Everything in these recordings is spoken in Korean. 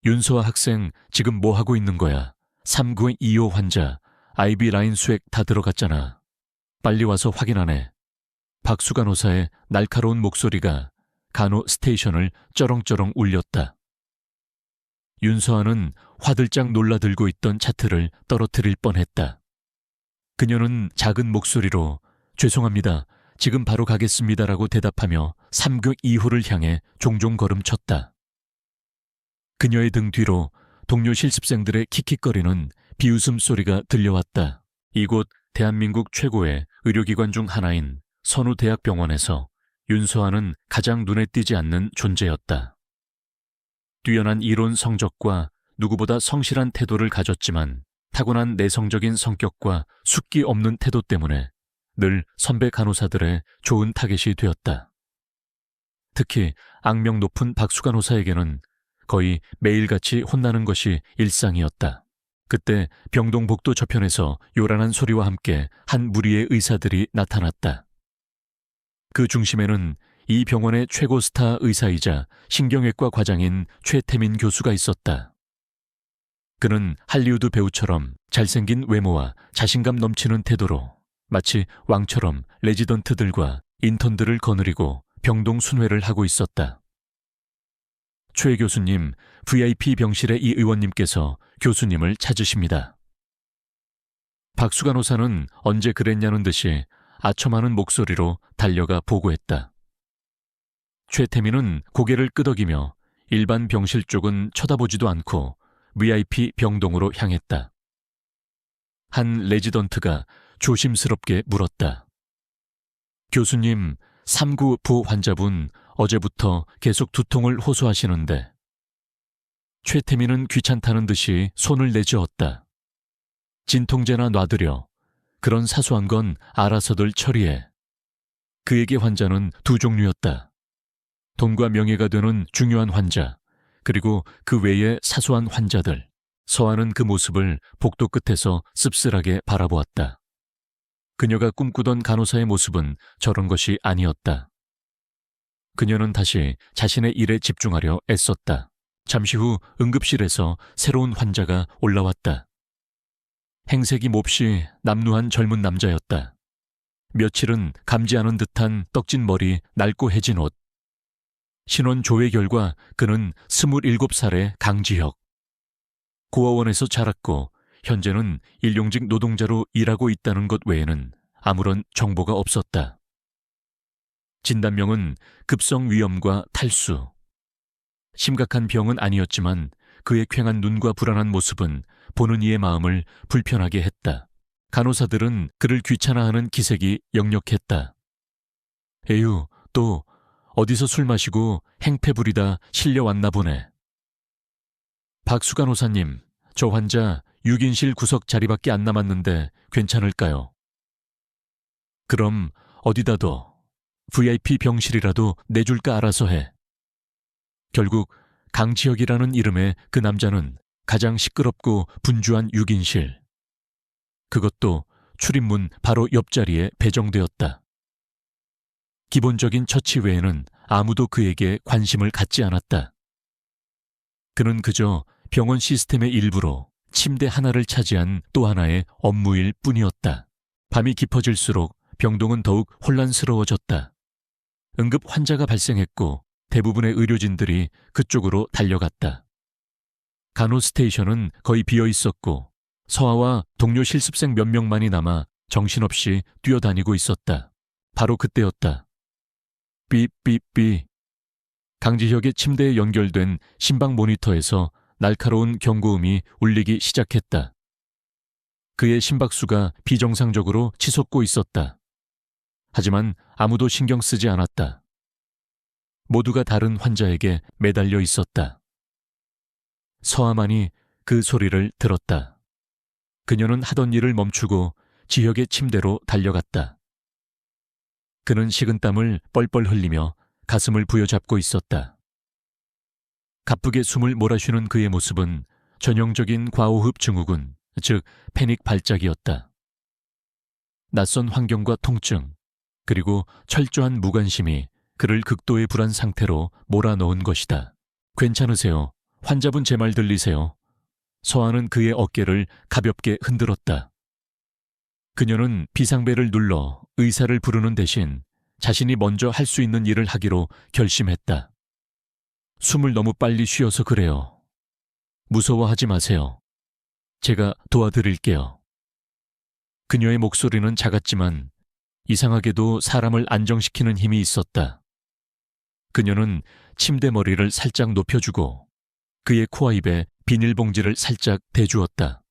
윤서아 학생 지금 뭐 하고 있는 거야? 3925 환자, IV 라인 수액 다 들어갔잖아. 빨리 와서 확인하네. 박수 간호사의 날카로운 목소리가 간호 스테이션을 쩌렁쩌렁 울렸다. 윤서아는 화들짝 놀라들고 있던 차트를 떨어뜨릴 뻔했다. 그녀는 작은 목소리로 죄송합니다. 지금 바로 가겠습니다라고 대답하며 3925를 향해 종종 걸음쳤다. 그녀의 등 뒤로 동료 실습생들의 킥킥거리는 비웃음 소리가 들려왔다. 이곳 대한민국 최고의 의료기관 중 하나인 선우대학병원에서 윤서아는 가장 눈에 띄지 않는 존재였다. 뛰어난 이론 성적과 누구보다 성실한 태도를 가졌지만 타고난 내성적인 성격과 숫기 없는 태도 때문에 늘 선배 간호사들의 좋은 타겟이 되었다. 특히 악명 높은 박수 간호사에게는 거의 매일같이 혼나는 것이 일상이었다. 그때 병동복도 저편에서 요란한 소리와 함께 한 무리의 의사들이 나타났다. 그 중심에는 이 병원의 최고 스타 의사이자 신경외과 과장인 최태민 교수가 있었다. 그는 할리우드 배우처럼 잘생긴 외모와 자신감 넘치는 태도로 마치 왕처럼 레지던트들과 인턴들을 거느리고 병동 순회를 하고 있었다. 최 교수님, VIP 병실의 이 의원님께서 교수님을 찾으십니다. 박수 간호사는 언제 그랬냐는 듯이 아첨하는 목소리로 달려가 보고했다. 최태민은 고개를 끄덕이며 일반 병실 쪽은 쳐다보지도 않고 VIP 병동으로 향했다. 한 레지던트가 조심스럽게 물었다. 교수님, 39부 환자분 어제부터 계속 두통을 호소하시는데. 최태민은 귀찮다는 듯이 손을 내저었다. 진통제나 놔드려. 그런 사소한 건 알아서들 처리해. 그에게 환자는 두 종류였다. 돈과 명예가 되는 중요한 환자, 그리고 그 외의 사소한 환자들. 서아는 그 모습을 복도 끝에서 씁쓸하게 바라보았다. 그녀가 꿈꾸던 간호사의 모습은 저런 것이 아니었다. 그녀는 다시 자신의 일에 집중하려 애썼다. 잠시 후 응급실에서 새로운 환자가 올라왔다. 행색이 몹시 남루한 젊은 남자였다. 며칠은 감지 않은 듯한 떡진 머리, 낡고 해진 옷. 신원 조회 결과 그는 27살의 강지혁. 고아원에서 자랐고 현재는 일용직 노동자로 일하고 있다는 것 외에는 아무런 정보가 없었다. 진단명은 급성위염과 탈수. 심각한 병은 아니었지만 그의 퀭한 눈과 불안한 모습은 보는 이의 마음을 불편하게 했다. 간호사들은 그를 귀찮아하는 기색이 역력했다. 에휴, 또 어디서 술 마시고 행패 부리다 실려왔나 보네. 박수 간호사님, 저 환자 6인실 구석 자리밖에 안 남았는데 괜찮을까요? 그럼 어디다 둬. VIP 병실이라도 내줄까 알아서 해. 결국 강지혁이라는 이름의 그 남자는 가장 시끄럽고 분주한 6인실. 그것도 출입문 바로 옆자리에 배정되었다. 기본적인 처치 외에는 아무도 그에게 관심을 갖지 않았다. 그는 그저 병원 시스템의 일부로 침대 하나를 차지한 또 하나의 업무일 뿐이었다. 밤이 깊어질수록 병동은 더욱 혼란스러워졌다. 응급 환자가 발생했고 대부분의 의료진들이 그쪽으로 달려갔다. 간호 스테이션은 거의 비어 있었고 서아와 동료 실습생 몇 명만이 남아 정신없이 뛰어다니고 있었다. 바로 그때였다. 삐삐삐. 강지혁의 침대에 연결된 심박 모니터에서 날카로운 경고음이 울리기 시작했다. 그의 심박수가 비정상적으로 치솟고 있었다. 하지만 아무도 신경 쓰지 않았다. 모두가 다른 환자에게 매달려 있었다. 서아만이 그 소리를 들었다. 그녀는 하던 일을 멈추고 지혁의 침대로 달려갔다. 그는 식은땀을 뻘뻘 흘리며 가슴을 부여잡고 있었다. 가쁘게 숨을 몰아쉬는 그의 모습은 전형적인 과호흡 증후군, 즉 패닉 발작이었다. 낯선 환경과 통증, 그리고 철저한 무관심이 그를 극도의 불안 상태로 몰아넣은 것이다. 괜찮으세요? 환자분 제 말 들리세요? 서아는 그의 어깨를 가볍게 흔들었다. 그녀는 비상벨을 눌러 의사를 부르는 대신 자신이 먼저 할 수 있는 일을 하기로 결심했다. 숨을 너무 빨리 쉬어서 그래요. 무서워하지 마세요. 제가 도와드릴게요. 그녀의 목소리는 작았지만 이상하게도 사람을 안정시키는 힘이 있었다. 그녀는 침대 머리를 살짝 높여주고 그의 코와 입에 비닐봉지를 살짝 대주었다.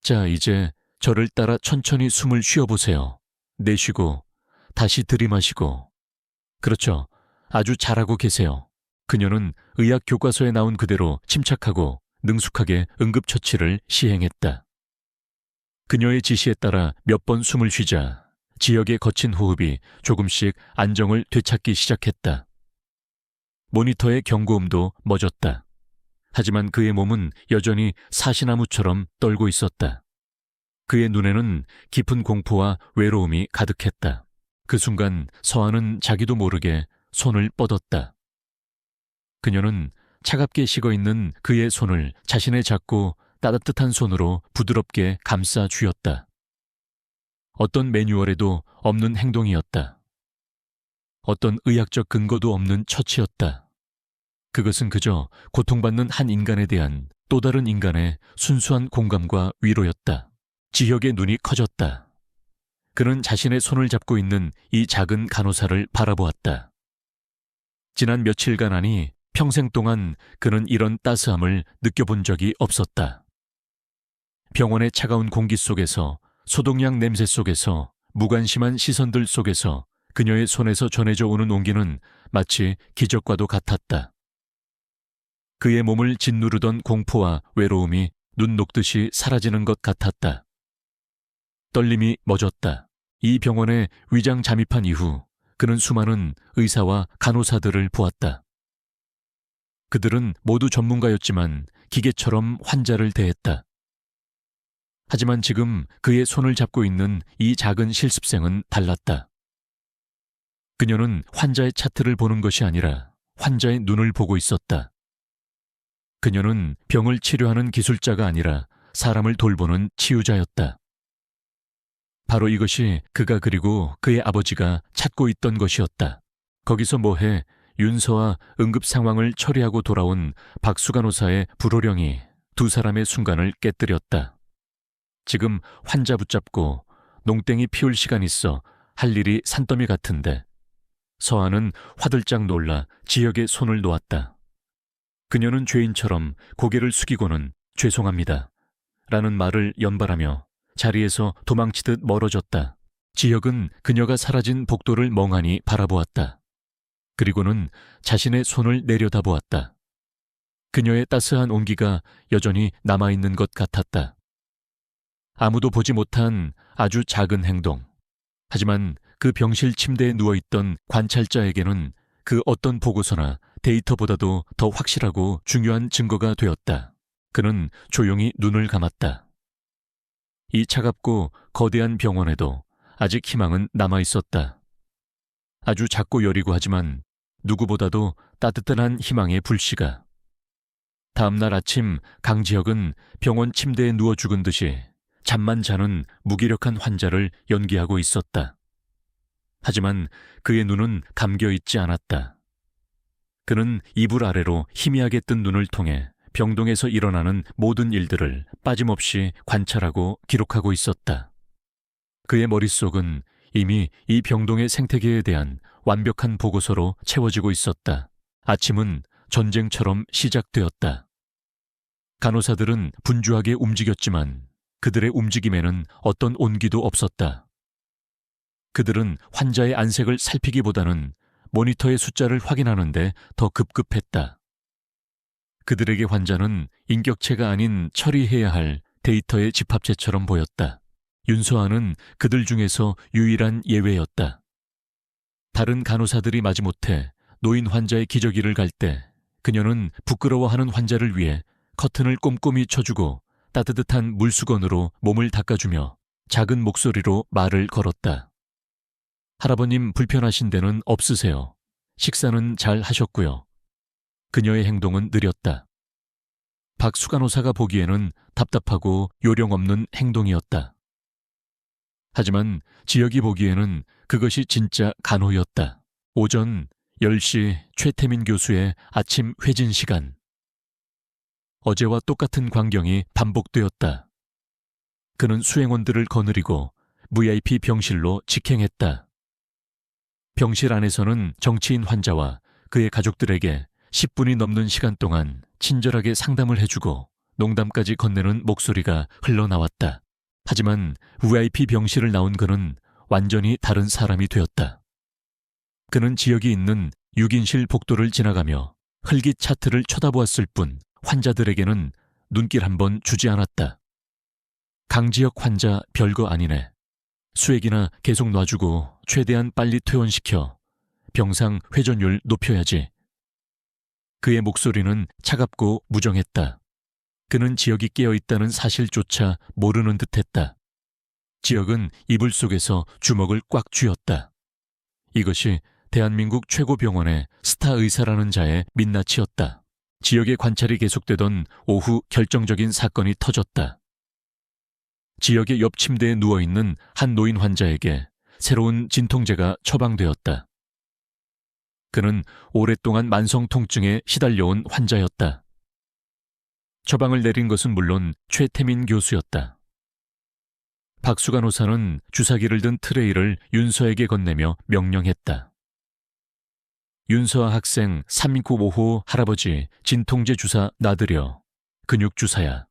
자, 이제 저를 따라 천천히 숨을 쉬어보세요. 내쉬고 다시 들이마시고. 그렇죠. 아주 잘하고 계세요. 그녀는 의학 교과서에 나온 그대로 침착하고 능숙하게 응급처치를 시행했다. 그녀의 지시에 따라 몇 번 숨을 쉬자 지역의 거친 호흡이 조금씩 안정을 되찾기 시작했다. 모니터의 경고음도 멎었다. 하지만 그의 몸은 여전히 사시나무처럼 떨고 있었다. 그의 눈에는 깊은 공포와 외로움이 가득했다. 그 순간 서아는 자기도 모르게 손을 뻗었다. 그녀는 차갑게 식어있는 그의 손을 자신의 작고 따뜻한 손으로 부드럽게 감싸 쥐었다. 어떤 매뉴얼에도 없는 행동이었다. 어떤 의학적 근거도 없는 처치였다. 그것은 그저 고통받는 한 인간에 대한 또 다른 인간의 순수한 공감과 위로였다. 지혁의 눈이 커졌다. 그는 자신의 손을 잡고 있는 이 작은 간호사를 바라보았다. 지난 며칠간 아니 평생 동안 그는 이런 따스함을 느껴본 적이 없었다. 병원의 차가운 공기 속에서, 소독약 냄새 속에서, 무관심한 시선들 속에서 그녀의 손에서 전해져 오는 온기는 마치 기적과도 같았다. 그의 몸을 짓누르던 공포와 외로움이 눈 녹듯이 사라지는 것 같았다. 떨림이 멎었다. 이 병원에 위장 잠입한 이후 그는 수많은 의사와 간호사들을 보았다. 그들은 모두 전문가였지만 기계처럼 환자를 대했다. 하지만 지금 그의 손을 잡고 있는 이 작은 실습생은 달랐다. 그녀는 환자의 차트를 보는 것이 아니라 환자의 눈을 보고 있었다. 그녀는 병을 치료하는 기술자가 아니라 사람을 돌보는 치유자였다. 바로 이것이 그가 그리고 그의 아버지가 찾고 있던 것이었다. 거기서 뭐해 윤서와 응급 상황을 처리하고 돌아온 박수 간호사의 불호령이 두 사람의 순간을 깨뜨렸다. 지금 환자 붙잡고 농땡이 피울 시간 있어 할 일이 산더미 같은데. 서아는 화들짝 놀라 지혁의 손을 놓았다. 그녀는 죄인처럼 고개를 숙이고는 죄송합니다 라는 말을 연발하며 자리에서 도망치듯 멀어졌다. 지혁은 그녀가 사라진 복도를 멍하니 바라보았다. 그리고는 자신의 손을 내려다보았다. 그녀의 따스한 온기가 여전히 남아있는 것 같았다. 아무도 보지 못한 아주 작은 행동. 하지만 그 병실 침대에 누워있던 관찰자에게는 그 어떤 보고서나 데이터보다도 더 확실하고 중요한 증거가 되었다. 그는 조용히 눈을 감았다. 이 차갑고 거대한 병원에도 아직 희망은 남아있었다. 아주 작고 여리고 하지만 누구보다도 따뜻한 희망의 불씨가. 다음날 아침 강지혁은 병원 침대에 누워 죽은 듯이 잠만 자는 무기력한 환자를 연기하고 있었다. 하지만 그의 눈은 감겨있지 않았다. 그는 이불 아래로 희미하게 뜬 눈을 통해 병동에서 일어나는 모든 일들을 빠짐없이 관찰하고 기록하고 있었다. 그의 머릿속은 이미 이 병동의 생태계에 대한 완벽한 보고서로 채워지고 있었다. 아침은 전쟁처럼 시작되었다. 간호사들은 분주하게 움직였지만 그들의 움직임에는 어떤 온기도 없었다. 그들은 환자의 안색을 살피기보다는 모니터의 숫자를 확인하는데 더 급급했다. 그들에게 환자는 인격체가 아닌 처리해야 할 데이터의 집합체처럼 보였다. 윤서아는 그들 중에서 유일한 예외였다. 다른 간호사들이 마지못해 노인 환자의 기저귀를 갈 때 그녀는 부끄러워하는 환자를 위해 커튼을 꼼꼼히 쳐주고 따뜻한 물수건으로 몸을 닦아주며 작은 목소리로 말을 걸었다. 할아버님 불편하신 데는 없으세요. 식사는 잘 하셨고요. 그녀의 행동은 느렸다. 박수간호사가 보기에는 답답하고 요령 없는 행동이었다. 하지만 지역이 보기에는 그것이 진짜 간호였다. 오전 10시 최태민 교수의 아침 회진 시간. 어제와 똑같은 광경이 반복되었다. 그는 수행원들을 거느리고 VIP 병실로 직행했다. 병실 안에서는 정치인 환자와 그의 가족들에게 10분이 넘는 시간 동안 친절하게 상담을 해주고 농담까지 건네는 목소리가 흘러나왔다. 하지만 VIP 병실을 나온 그는 완전히 다른 사람이 되었다. 그는 지역이 있는 6인실 복도를 지나가며 흘깃 차트를 쳐다보았을 뿐 환자들에게는 눈길 한번 주지 않았다. 강지역 환자 별거 아니네. 수액이나 계속 놔주고 최대한 빨리 퇴원시켜 병상 회전율 높여야지. 그의 목소리는 차갑고 무정했다. 그는 지역이 깨어있다는 사실조차 모르는 듯했다. 지역은 이불 속에서 주먹을 꽉 쥐었다. 이것이 대한민국 최고 병원의 스타 의사라는 자의 민낯이었다. 지역의 관찰이 계속되던 오후 결정적인 사건이 터졌다. 지역의 옆 침대에 누워있는 한 노인 환자에게 새로운 진통제가 처방되었다. 그는 오랫동안 만성 통증에 시달려온 환자였다. 처방을 내린 것은 물론 최태민 교수였다. 박수간호사는 주사기를 든 트레이를 윤서에게 건네며 명령했다. 윤서아 학생 395호 할아버지 진통제 주사 놔드려. 근육 주사야.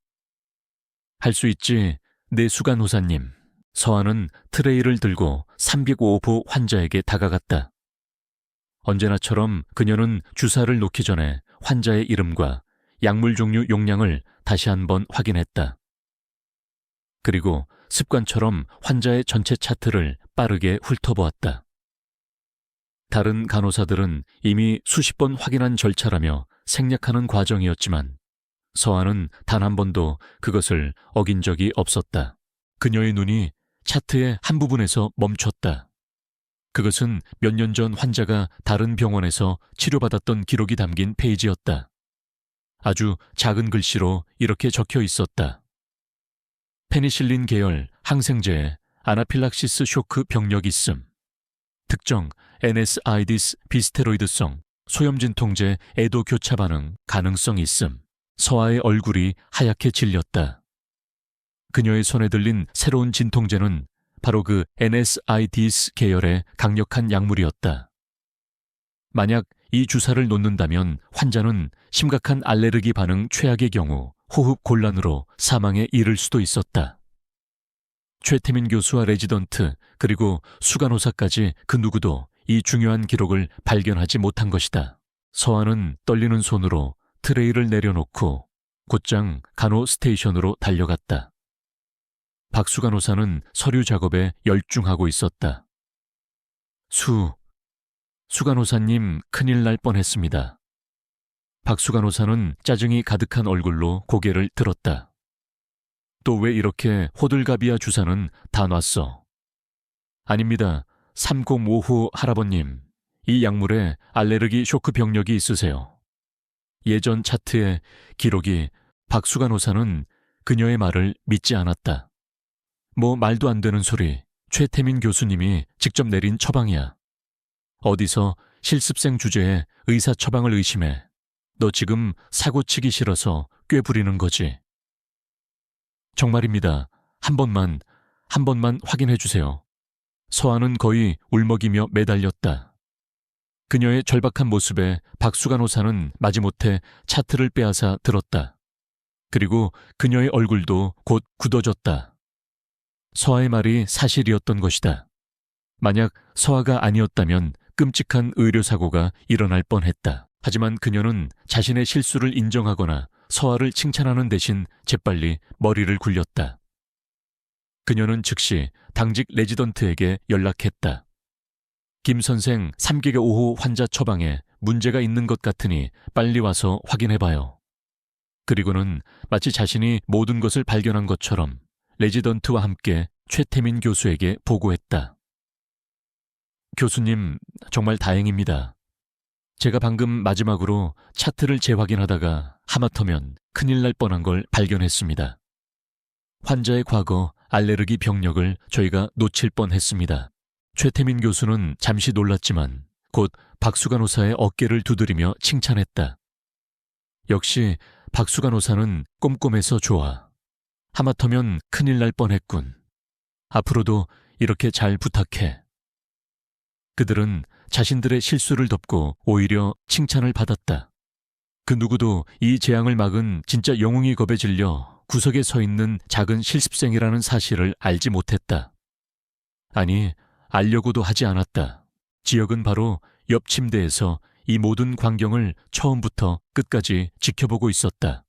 할 수 있지, 내 수간호사님. 서아는 트레이를 들고 305호 환자에게 다가갔다. 언제나처럼 그녀는 주사를 놓기 전에 환자의 이름과 약물 종류 용량을 다시 한번 확인했다. 그리고 습관처럼 환자의 전체 차트를 빠르게 훑어보았다. 다른 간호사들은 이미 수십 번 확인한 절차라며 생략하는 과정이었지만 서아는 단 한 번도 그것을 어긴 적이 없었다. 그녀의 눈이 차트의 한 부분에서 멈췄다. 그것은 몇 년 전 환자가 다른 병원에서 치료받았던 기록이 담긴 페이지였다. 아주 작은 글씨로 이렇게 적혀 있었다. 페니실린 계열 항생제에 아나필락시스 쇼크 병력 있음. 특정 NSAIDS 비스테로이드성 소염진통제 애도 교차 반응 가능성 있음. 서아의 얼굴이 하얗게 질렸다. 그녀의 손에 들린 새로운 진통제는 바로 그 NSAIDS 계열의 강력한 약물이었다. 만약 이 주사를 놓는다면 환자는 심각한 알레르기 반응 최악의 경우 호흡 곤란으로 사망에 이를 수도 있었다. 최태민 교수와 레지던트 그리고 수간호사까지 그 누구도 이 중요한 기록을 발견하지 못한 것이다. 서아는 떨리는 손으로 트레이를 내려놓고 곧장 간호 스테이션으로 달려갔다. 박수간호사는 서류 작업에 열중하고 있었다. 수간호사님 큰일 날 뻔했습니다. 박수간호사는 짜증이 가득한 얼굴로 고개를 들었다. 또 왜 이렇게 호들갑이야 주사는 다 놨어? 아닙니다. 305호 할아버님, 이 약물에 알레르기 쇼크 병력이 있으세요. 예전 차트의 기록이 박수간호사는 그녀의 말을 믿지 않았다. 뭐 말도 안 되는 소리, 최태민 교수님이 직접 내린 처방이야. 어디서 실습생 주제에 의사 처방을 의심해. 너 지금 사고 치기 싫어서 꽤 부리는 거지. 정말입니다. 한 번만 확인해 주세요. 서아는 거의 울먹이며 매달렸다. 그녀의 절박한 모습에 박수간호사는 마지못해 차트를 빼앗아 들었다. 그리고 그녀의 얼굴도 곧 굳어졌다. 서아의 말이 사실이었던 것이다. 만약 서아가 아니었다면 끔찍한 의료사고가 일어날 뻔했다. 하지만 그녀는 자신의 실수를 인정하거나 서아를 칭찬하는 대신 재빨리 머리를 굴렸다. 그녀는 즉시 당직 레지던트에게 연락했다. 김 선생 3개가5호 환자 처방에 문제가 있는 것 같으니 빨리 와서 확인해봐요. 그리고는 마치 자신이 모든 것을 발견한 것처럼 레지던트와 함께 최태민 교수에게 보고했다. 교수님, 정말 다행입니다. 제가 방금 마지막으로 차트를 재확인하다가 하마터면 큰일 날 뻔한 걸 발견했습니다. 환자의 과거 알레르기 병력을 저희가 놓칠 뻔했습니다. 최태민 교수는 잠시 놀랐지만 곧 박수 간호사의 어깨를 두드리며 칭찬했다. 역시 박수 간호사는 꼼꼼해서 좋아. 하마터면 큰일 날 뻔했군. 앞으로도 이렇게 잘 부탁해. 그들은 자신들의 실수를 덮고 오히려 칭찬을 받았다. 그 누구도 이 재앙을 막은 진짜 영웅이 겁에 질려 구석에 서 있는 작은 실습생이라는 사실을 알지 못했다. 아니, 알려고도 하지 않았다. 지역은 바로 옆 침대에서 이 모든 광경을 처음부터 끝까지 지켜보고 있었다.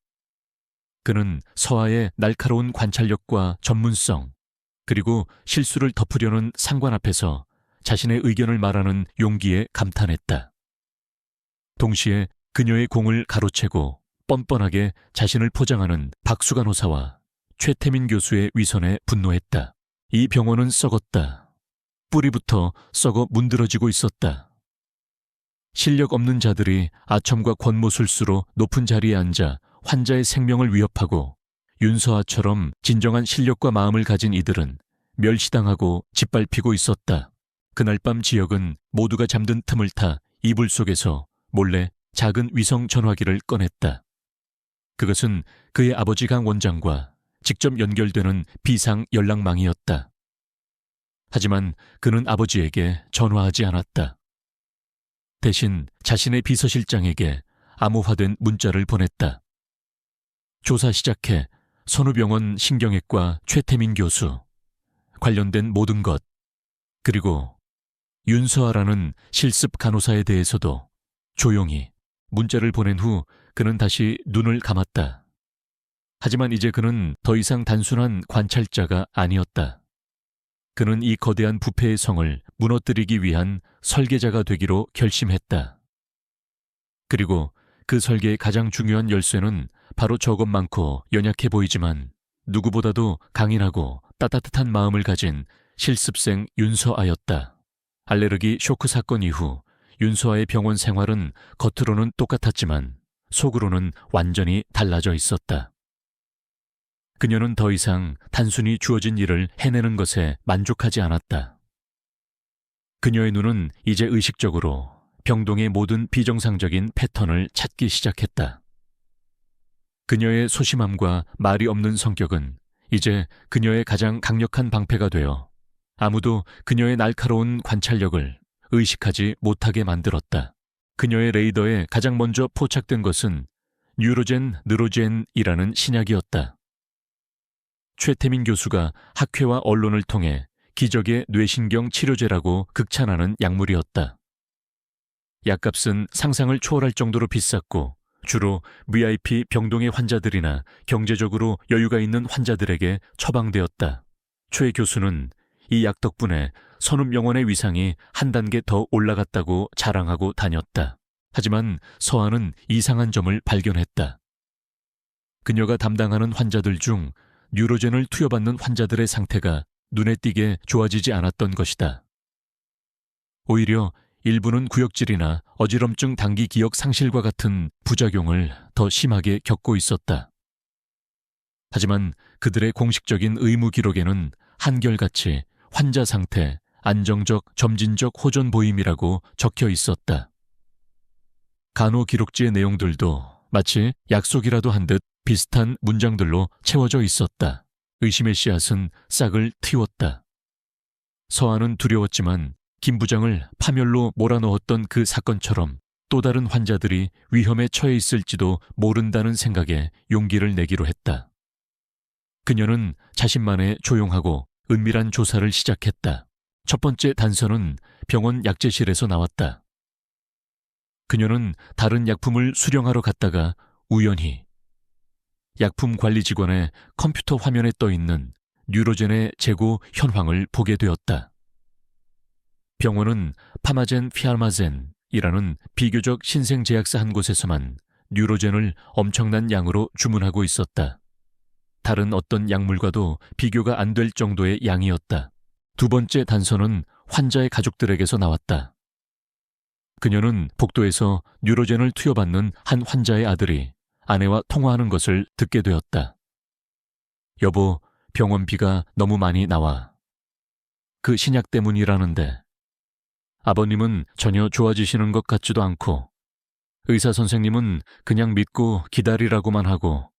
그는 서아의 날카로운 관찰력과 전문성, 그리고 실수를 덮으려는 상관 앞에서 자신의 의견을 말하는 용기에 감탄했다. 동시에 그녀의 공을 가로채고 뻔뻔하게 자신을 포장하는 박수 간호사와 최태민 교수의 위선에 분노했다. 이 병원은 썩었다. 뿌리부터 썩어 문드러지고 있었다. 실력 없는 자들이 아첨과 권모술수로 높은 자리에 앉아 환자의 생명을 위협하고 윤서아처럼 진정한 실력과 마음을 가진 이들은 멸시당하고 짓밟히고 있었다. 그날 밤 지역은 모두가 잠든 틈을 타 이불 속에서 몰래 작은 위성 전화기를 꺼냈다. 그것은 그의 아버지 강 원장과 직접 연결되는 비상 연락망이었다. 하지만 그는 아버지에게 전화하지 않았다. 대신 자신의 비서실장에게 암호화된 문자를 보냈다. 조사 시작해 선우병원 신경외과 최태민 교수, 관련된 모든 것, 그리고 윤서아라는 실습 간호사에 대해서도 조용히. 문자를 보낸 후 그는 다시 눈을 감았다. 하지만 이제 그는 더 이상 단순한 관찰자가 아니었다. 그는 이 거대한 부패의 성을 무너뜨리기 위한 설계자가 되기로 결심했다. 그리고 그 설계의 가장 중요한 열쇠는 바로 저것 많고 연약해 보이지만 누구보다도 강인하고 따뜻한 마음을 가진 실습생 윤서아였다. 알레르기 쇼크 사건 이후 윤서아의 병원 생활은 겉으로는 똑같았지만 속으로는 완전히 달라져 있었다. 그녀는 더 이상 단순히 주어진 일을 해내는 것에 만족하지 않았다. 그녀의 눈은 이제 의식적으로 병동의 모든 비정상적인 패턴을 찾기 시작했다. 그녀의 소심함과 말이 없는 성격은 이제 그녀의 가장 강력한 방패가 되어 아무도 그녀의 날카로운 관찰력을 의식하지 못하게 만들었다. 그녀의 레이더에 가장 먼저 포착된 것은 뉴로젠 느로젠이라는 신약이었다. 최태민 교수가 학회와 언론을 통해 기적의 뇌신경 치료제라고 극찬하는 약물이었다. 약값은 상상을 초월할 정도로 비쌌고 주로 VIP 병동의 환자들이나 경제적으로 여유가 있는 환자들에게 처방되었다. 최 교수는 이 약 덕분에 선움영원의 위상이 한 단계 더 올라갔다고 자랑하고 다녔다. 하지만 서아는 이상한 점을 발견했다. 그녀가 담당하는 환자들 중 뉴로젠을 투여받는 환자들의 상태가 눈에 띄게 좋아지지 않았던 것이다. 오히려 일부는 구역질이나 어지럼증 단기 기억 상실과 같은 부작용을 더 심하게 겪고 있었다. 하지만 그들의 공식적인 의무 기록에는 한결같이 환자 상태, 안정적, 점진적 호전 보임이라고 적혀 있었다. 간호 기록지의 내용들도 마치 약속이라도 한 듯 비슷한 문장들로 채워져 있었다. 의심의 씨앗은 싹을 틔웠다. 서아는 두려웠지만 김 부장을 파멸로 몰아넣었던 그 사건처럼 또 다른 환자들이 위험에 처해 있을지도 모른다는 생각에 용기를 내기로 했다. 그녀는 자신만의 조용하고 은밀한 조사를 시작했다. 첫 번째 단서는 병원 약재실에서 나왔다. 그녀는 다른 약품을 수령하러 갔다가 우연히 약품 관리 직원의 컴퓨터 화면에 떠있는 뉴로젠의 재고 현황을 보게 되었다. 병원은 파마젠 피알마젠이라는 비교적 신생 제약사 한 곳에서만 뉴로젠을 엄청난 양으로 주문하고 있었다. 다른 어떤 약물과도 비교가 안 될 정도의 양이었다. 두 번째 단서는 환자의 가족들에게서 나왔다. 그녀는 복도에서 뉴로젠을 투여받는 한 환자의 아들이 아내와 통화하는 것을 듣게 되었다. 여보, 병원비가 너무 많이 나와. 그 신약 때문이라는데. 아버님은 전혀 좋아지시는 것 같지도 않고 의사 선생님은 그냥 믿고 기다리라고만 하고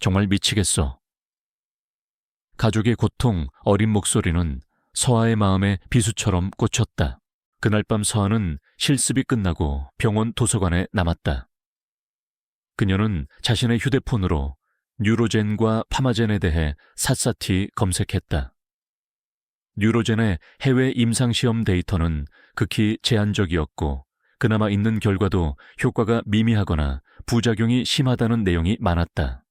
정말 미치겠어. 가족의 고통, 어린 목소리는 서아의 마음에 비수처럼 꽂혔다. 그날 밤 서아는 실습이 끝나고 병원 도서관에 남았다. 그녀는 자신의 휴대폰으로 뉴로젠과 파마젠에 대해 샅샅이 검색했다. 뉴로젠의 해외 임상시험 데이터는 극히 제한적이었고 그나마 있는 결과도 효과가 미미하거나 부작용이 심하다는 내용이 많았다.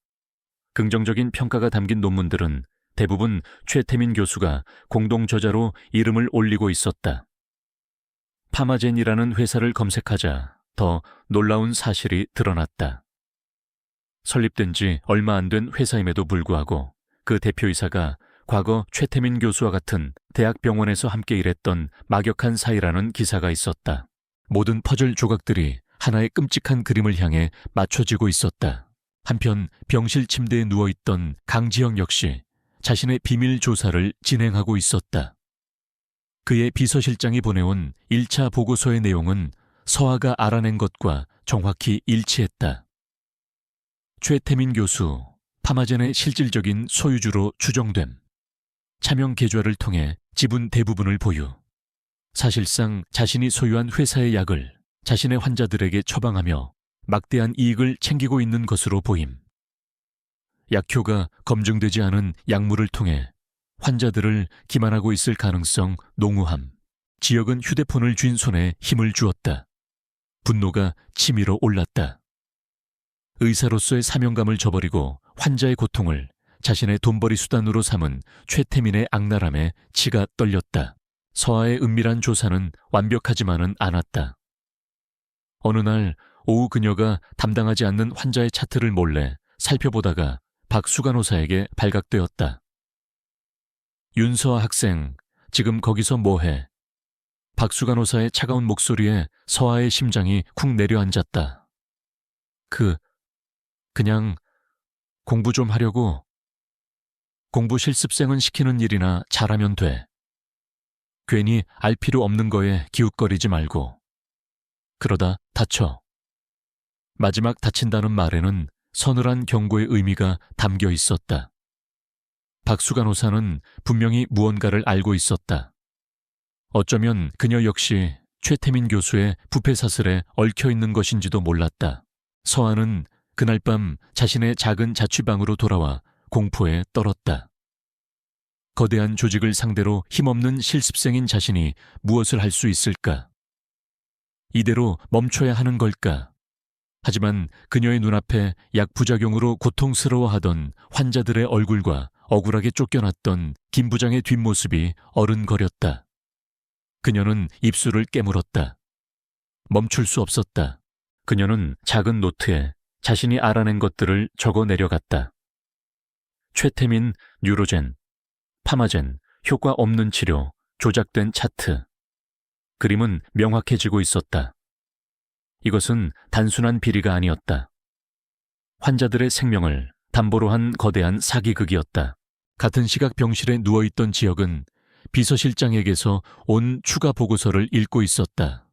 긍정적인 평가가 담긴 논문들은 대부분 최태민 교수가 공동 저자로 이름을 올리고 있었다. 파마젠이라는 회사를 검색하자 더 놀라운 사실이 드러났다. 설립된 지 얼마 안 된 회사임에도 불구하고 그 대표이사가 과거 최태민 교수와 같은 대학병원에서 함께 일했던 막역한 사이라는 기사가 있었다. 모든 퍼즐 조각들이 하나의 끔찍한 그림을 향해 맞춰지고 있었다. 한편 병실 침대에 누워있던 강지영 역시 자신의 비밀 조사를 진행하고 있었다. 그의 비서실장이 보내온 1차 보고서의 내용은 서아가 알아낸 것과 정확히 일치했다. 최태민 교수, 파마젠의 실질적인 소유주로 추정됨. 차명 계좌를 통해 지분 대부분을 보유. 사실상 자신이 소유한 회사의 약을 자신의 환자들에게 처방하며 막대한 이익을 챙기고 있는 것으로 보임. 약효가 검증되지 않은 약물을 통해 환자들을 기만하고 있을 가능성 농후함. 지역은 휴대폰을 쥔 손에 힘을 주었다. 분노가 치밀어 올랐다. 의사로서의 사명감을 저버리고 환자의 고통을 자신의 돈벌이 수단으로 삼은 최태민의 악랄함에 치가 떨렸다. 서아의 은밀한 조사는 완벽하지만은 않았다. 어느 날 오후 그녀가 담당하지 않는 환자의 차트를 몰래 살펴보다가 박수간호사에게 발각되었다. 윤서아 학생, 지금 거기서 뭐해? 박수간호사의 차가운 목소리에 서아의 심장이 쿵 내려앉았다. 그냥 공부 좀 하려고. 공부 실습생은 시키는 일이나 잘하면 돼. 괜히 알 필요 없는 거에 기웃거리지 말고. 그러다 다쳐. 마지막 다친다는 말에는 서늘한 경고의 의미가 담겨 있었다. 박수간호사는 분명히 무언가를 알고 있었다. 어쩌면 그녀 역시 최태민 교수의 부패 사슬에 얽혀 있는 것인지도 몰랐다. 서아는 그날 밤 자신의 작은 자취방으로 돌아와 공포에 떨었다. 거대한 조직을 상대로 힘없는 실습생인 자신이 무엇을 할 수 있을까? 이대로 멈춰야 하는 걸까? 하지만 그녀의 눈앞에 약 부작용으로 고통스러워하던 환자들의 얼굴과 억울하게 쫓겨났던 김 부장의 뒷모습이 어른거렸다. 그녀는 입술을 깨물었다. 멈출 수 없었다. 그녀는 작은 노트에 자신이 알아낸 것들을 적어 내려갔다. 최태민, 뉴로젠, 파마젠, 효과 없는 치료, 조작된 차트. 그림은 명확해지고 있었다. 이것은 단순한 비리가 아니었다. 환자들의 생명을 담보로 한 거대한 사기극이었다. 같은 시각 병실에 누워있던 지역은 비서실장에게서 온 추가 보고서를 읽고 있었다.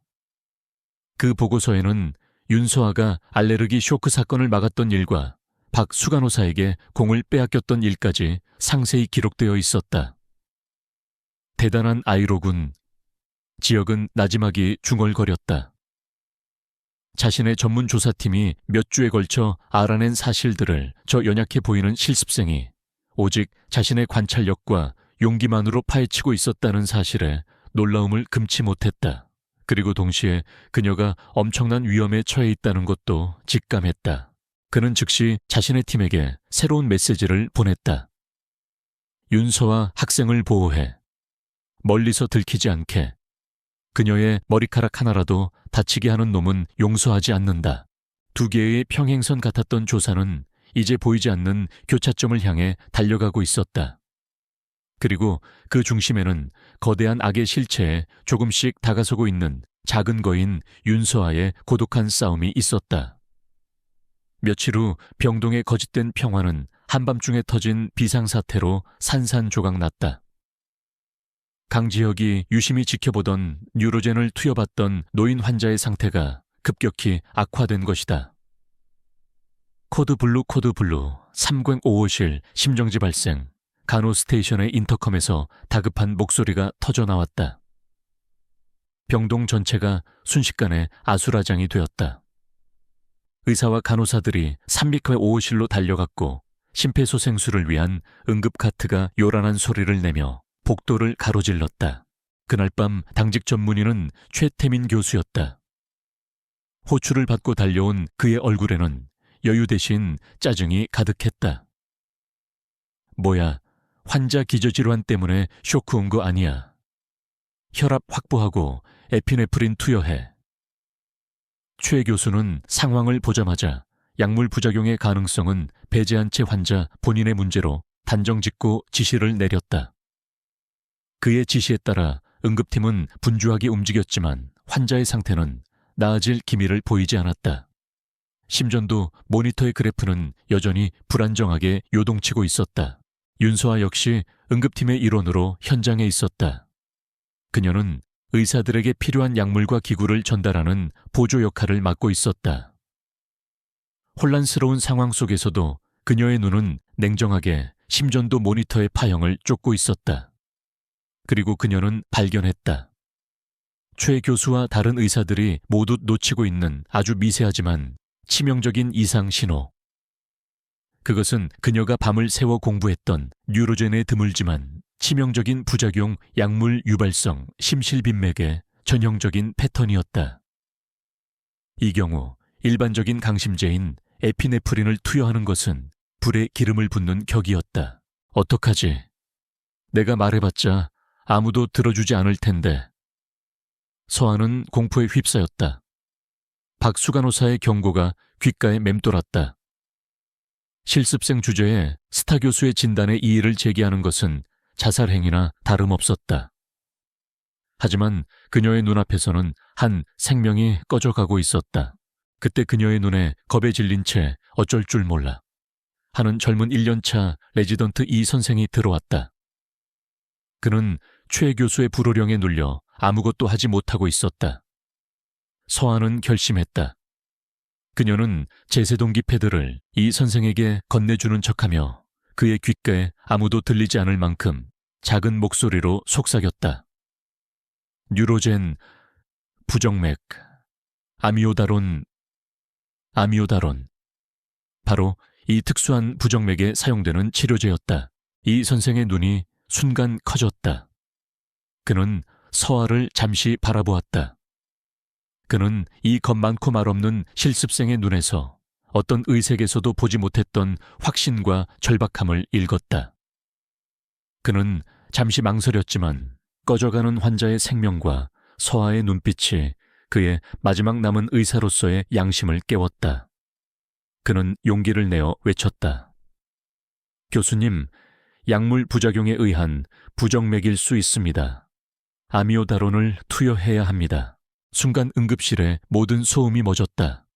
그 보고서에는 윤서아가 알레르기 쇼크 사건을 막았던 일과 박수간호사에게 공을 빼앗겼던 일까지 상세히 기록되어 있었다. 대단한 아이로군. 지역은 나지막이 중얼거렸다. 자신의 전문 조사팀이 몇 주에 걸쳐 알아낸 사실들을 저 연약해 보이는 실습생이 오직 자신의 관찰력과 용기만으로 파헤치고 있었다는 사실에 놀라움을 금치 못했다. 그리고 동시에 그녀가 엄청난 위험에 처해 있다는 것도 직감했다. 그는 즉시 자신의 팀에게 새로운 메시지를 보냈다. 윤서아 학생을 보호해. 멀리서 들키지 않게. 그녀의 머리카락 하나라도 다치게 하는 놈은 용서하지 않는다. 두 개의 평행선 같았던 조사는 이제 보이지 않는 교차점을 향해 달려가고 있었다. 그리고 그 중심에는 거대한 악의 실체에 조금씩 다가서고 있는 작은 거인 윤서아의 고독한 싸움이 있었다. 며칠 후 병동의 거짓된 평화는 한밤중에 터진 비상사태로 산산조각 났다. 강지혁이 유심히 지켜보던 뉴로젠을 투여받던 노인 환자의 상태가 급격히 악화된 것이다. 코드블루 305호실 심정지 발생. 간호 스테이션의 인터컴에서 다급한 목소리가 터져 나왔다. 병동 전체가 순식간에 아수라장이 되었다. 의사와 간호사들이 305호실로 달려갔고 심폐소생술을 위한 응급카트가 요란한 소리를 내며 복도를 가로질렀다. 그날 밤 당직 전문의는 최태민 교수였다. 호출을 받고 달려온 그의 얼굴에는 여유 대신 짜증이 가득했다. 뭐야, 환자 기저질환 때문에 쇼크 온 거 아니야. 혈압 확보하고 에피네프린 투여해. 최 교수는 상황을 보자마자 약물 부작용의 가능성은 배제한 채 환자 본인의 문제로 단정 짓고 지시를 내렸다. 그의 지시에 따라 응급팀은 분주하게 움직였지만 환자의 상태는 나아질 기미를 보이지 않았다. 심전도 모니터의 그래프는 여전히 불안정하게 요동치고 있었다. 윤서아 역시 응급팀의 일원으로 현장에 있었다. 그녀는 의사들에게 필요한 약물과 기구를 전달하는 보조 역할을 맡고 있었다. 혼란스러운 상황 속에서도 그녀의 눈은 냉정하게 심전도 모니터의 파형을 쫓고 있었다. 그리고 그녀는 발견했다. 최 교수와 다른 의사들이 모두 놓치고 있는 아주 미세하지만 치명적인 이상 신호. 그것은 그녀가 밤을 새워 공부했던 뉴로젠에 드물지만 치명적인 부작용 약물 유발성 심실빈맥의 전형적인 패턴이었다. 이 경우 일반적인 강심제인 에피네프린을 투여하는 것은 불에 기름을 붓는 격이었다. 어떡하지? 내가 말해봤자 아무도 들어주지 않을 텐데. 서아는 공포에 휩싸였다. 박수 간호사의 경고가 귓가에 맴돌았다. 실습생 주제에 스타 교수의 진단에 이의를 제기하는 것은 자살 행위나 다름없었다. 하지만 그녀의 눈앞에서는 한 생명이 꺼져가고 있었다. 그때 그녀의 눈에 겁에 질린 채 어쩔 줄 몰라 하는 젊은 1년차 레지던트 이 선생이 들어왔다. 그는 최 교수의 불호령에 눌려 아무것도 하지 못하고 있었다. 서아는 결심했다. 그녀는 제세동기 패드를 이 선생에게 건네주는 척하며 그의 귓가에 아무도 들리지 않을 만큼 작은 목소리로 속삭였다. 뉴로젠, 부정맥, 아미오다론. 바로 이 특수한 부정맥에 사용되는 치료제였다. 이 선생의 눈이 순간 커졌다. 그는 서아를 잠시 바라보았다. 그는 이 겁 많고 말 없는 실습생의 눈에서 어떤 의색에서도 보지 못했던 확신과 절박함을 읽었다. 그는 잠시 망설였지만 꺼져가는 환자의 생명과 서아의 눈빛이 그의 마지막 남은 의사로서의 양심을 깨웠다. 그는 용기를 내어 외쳤다. 교수님, 약물 부작용에 의한 부정맥일 수 있습니다. 아미오다론을 투여해야 합니다. 순간 응급실에 모든 소음이 멎었다.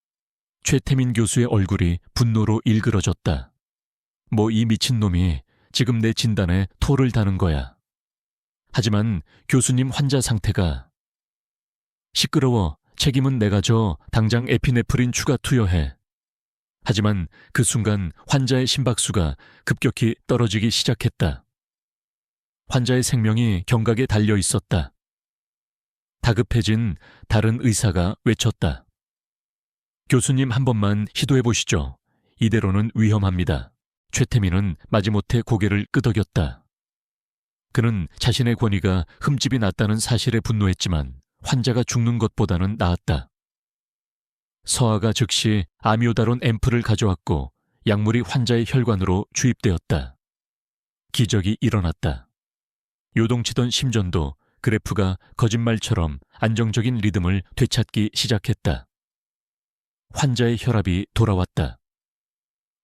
최태민 교수의 얼굴이 분노로 일그러졌다. 뭐 이 미친놈이 지금 내 진단에 토를 다는 거야. 하지만 교수님 환자 상태가... 시끄러워. 책임은 내가 져. 당장 에피네프린 추가 투여해. 하지만 그 순간 환자의 심박수가 급격히 떨어지기 시작했다. 환자의 생명이 경각에 달려 있었다. 다급해진 다른 의사가 외쳤다. 교수님 한 번만 시도해 보시죠. 이대로는 위험합니다. 최태민은 마지못해 고개를 끄덕였다. 그는 자신의 권위가 흠집이 났다는 사실에 분노했지만 환자가 죽는 것보다는 나았다. 서아가 즉시 아미오다론 앰플을 가져왔고 약물이 환자의 혈관으로 주입되었다. 기적이 일어났다. 요동치던 심전도 그래프가 거짓말처럼 안정적인 리듬을 되찾기 시작했다. 환자의 혈압이 돌아왔다.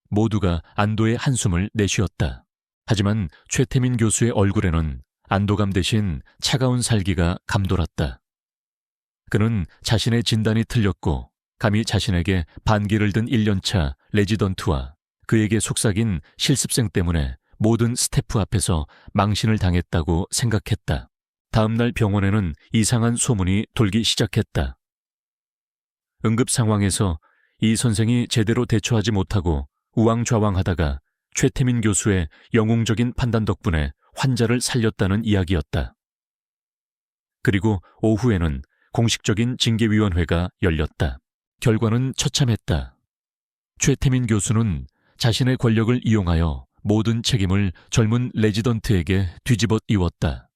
모두가 안도의 한숨을 내쉬었다. 하지만 최태민 교수의 얼굴에는 안도감 대신 차가운 살기가 감돌았다. 그는 자신의 진단이 틀렸고 감히 자신에게 반기를 든 1년차 레지던트와 그에게 속삭인 실습생 때문에 모든 스태프 앞에서 망신을 당했다고 생각했다. 다음날 병원에는 이상한 소문이 돌기 시작했다. 응급 상황에서 이 선생이 제대로 대처하지 못하고 우왕좌왕하다가 최태민 교수의 영웅적인 판단 덕분에 환자를 살렸다는 이야기였다. 그리고 오후에는 공식적인 징계위원회가 열렸다. 결과는 처참했다. 최태민 교수는 자신의 권력을 이용하여 모든 책임을 젊은 레지던트에게 뒤집어 씌웠다.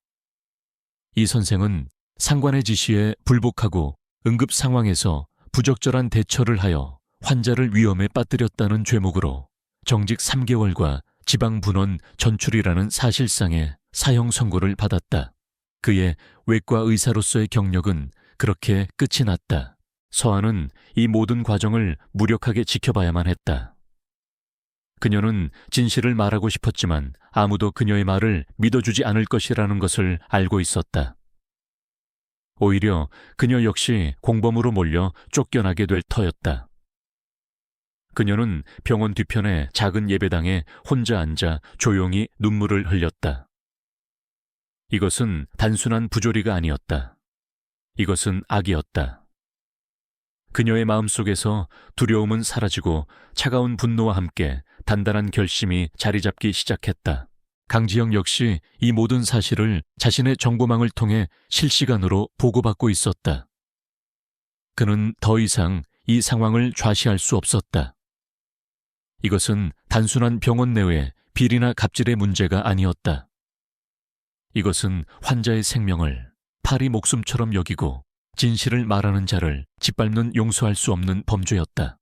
이 선생은 상관의 지시에 불복하고 응급 상황에서 부적절한 대처를 하여 환자를 위험에 빠뜨렸다는 죄목으로 정직 3개월과 지방분원 전출이라는 사실상의 사형 선고를 받았다. 그의 외과 의사로서의 경력은 그렇게 끝이 났다. 서한은 이 모든 과정을 무력하게 지켜봐야만 했다. 그녀는 진실을 말하고 싶었지만 아무도 그녀의 말을 믿어주지 않을 것이라는 것을 알고 있었다. 오히려 그녀 역시 공범으로 몰려 쫓겨나게 될 터였다. 그녀는 병원 뒤편의 작은 예배당에 혼자 앉아 조용히 눈물을 흘렸다. 이것은 단순한 부조리가 아니었다. 이것은 악이었다. 그녀의 마음속에서 두려움은 사라지고 차가운 분노와 함께 단단한 결심이 자리 잡기 시작했다. 강지영 역시 이 모든 사실을 자신의 정보망을 통해 실시간으로 보고받고 있었다. 그는 더 이상 이 상황을 좌시할 수 없었다. 이것은 단순한 병원 내외 비리나 갑질의 문제가 아니었다. 이것은 환자의 생명을 파리 목숨처럼 여기고 진실을 말하는 자를 짓밟는 용서할 수 없는 범죄였다.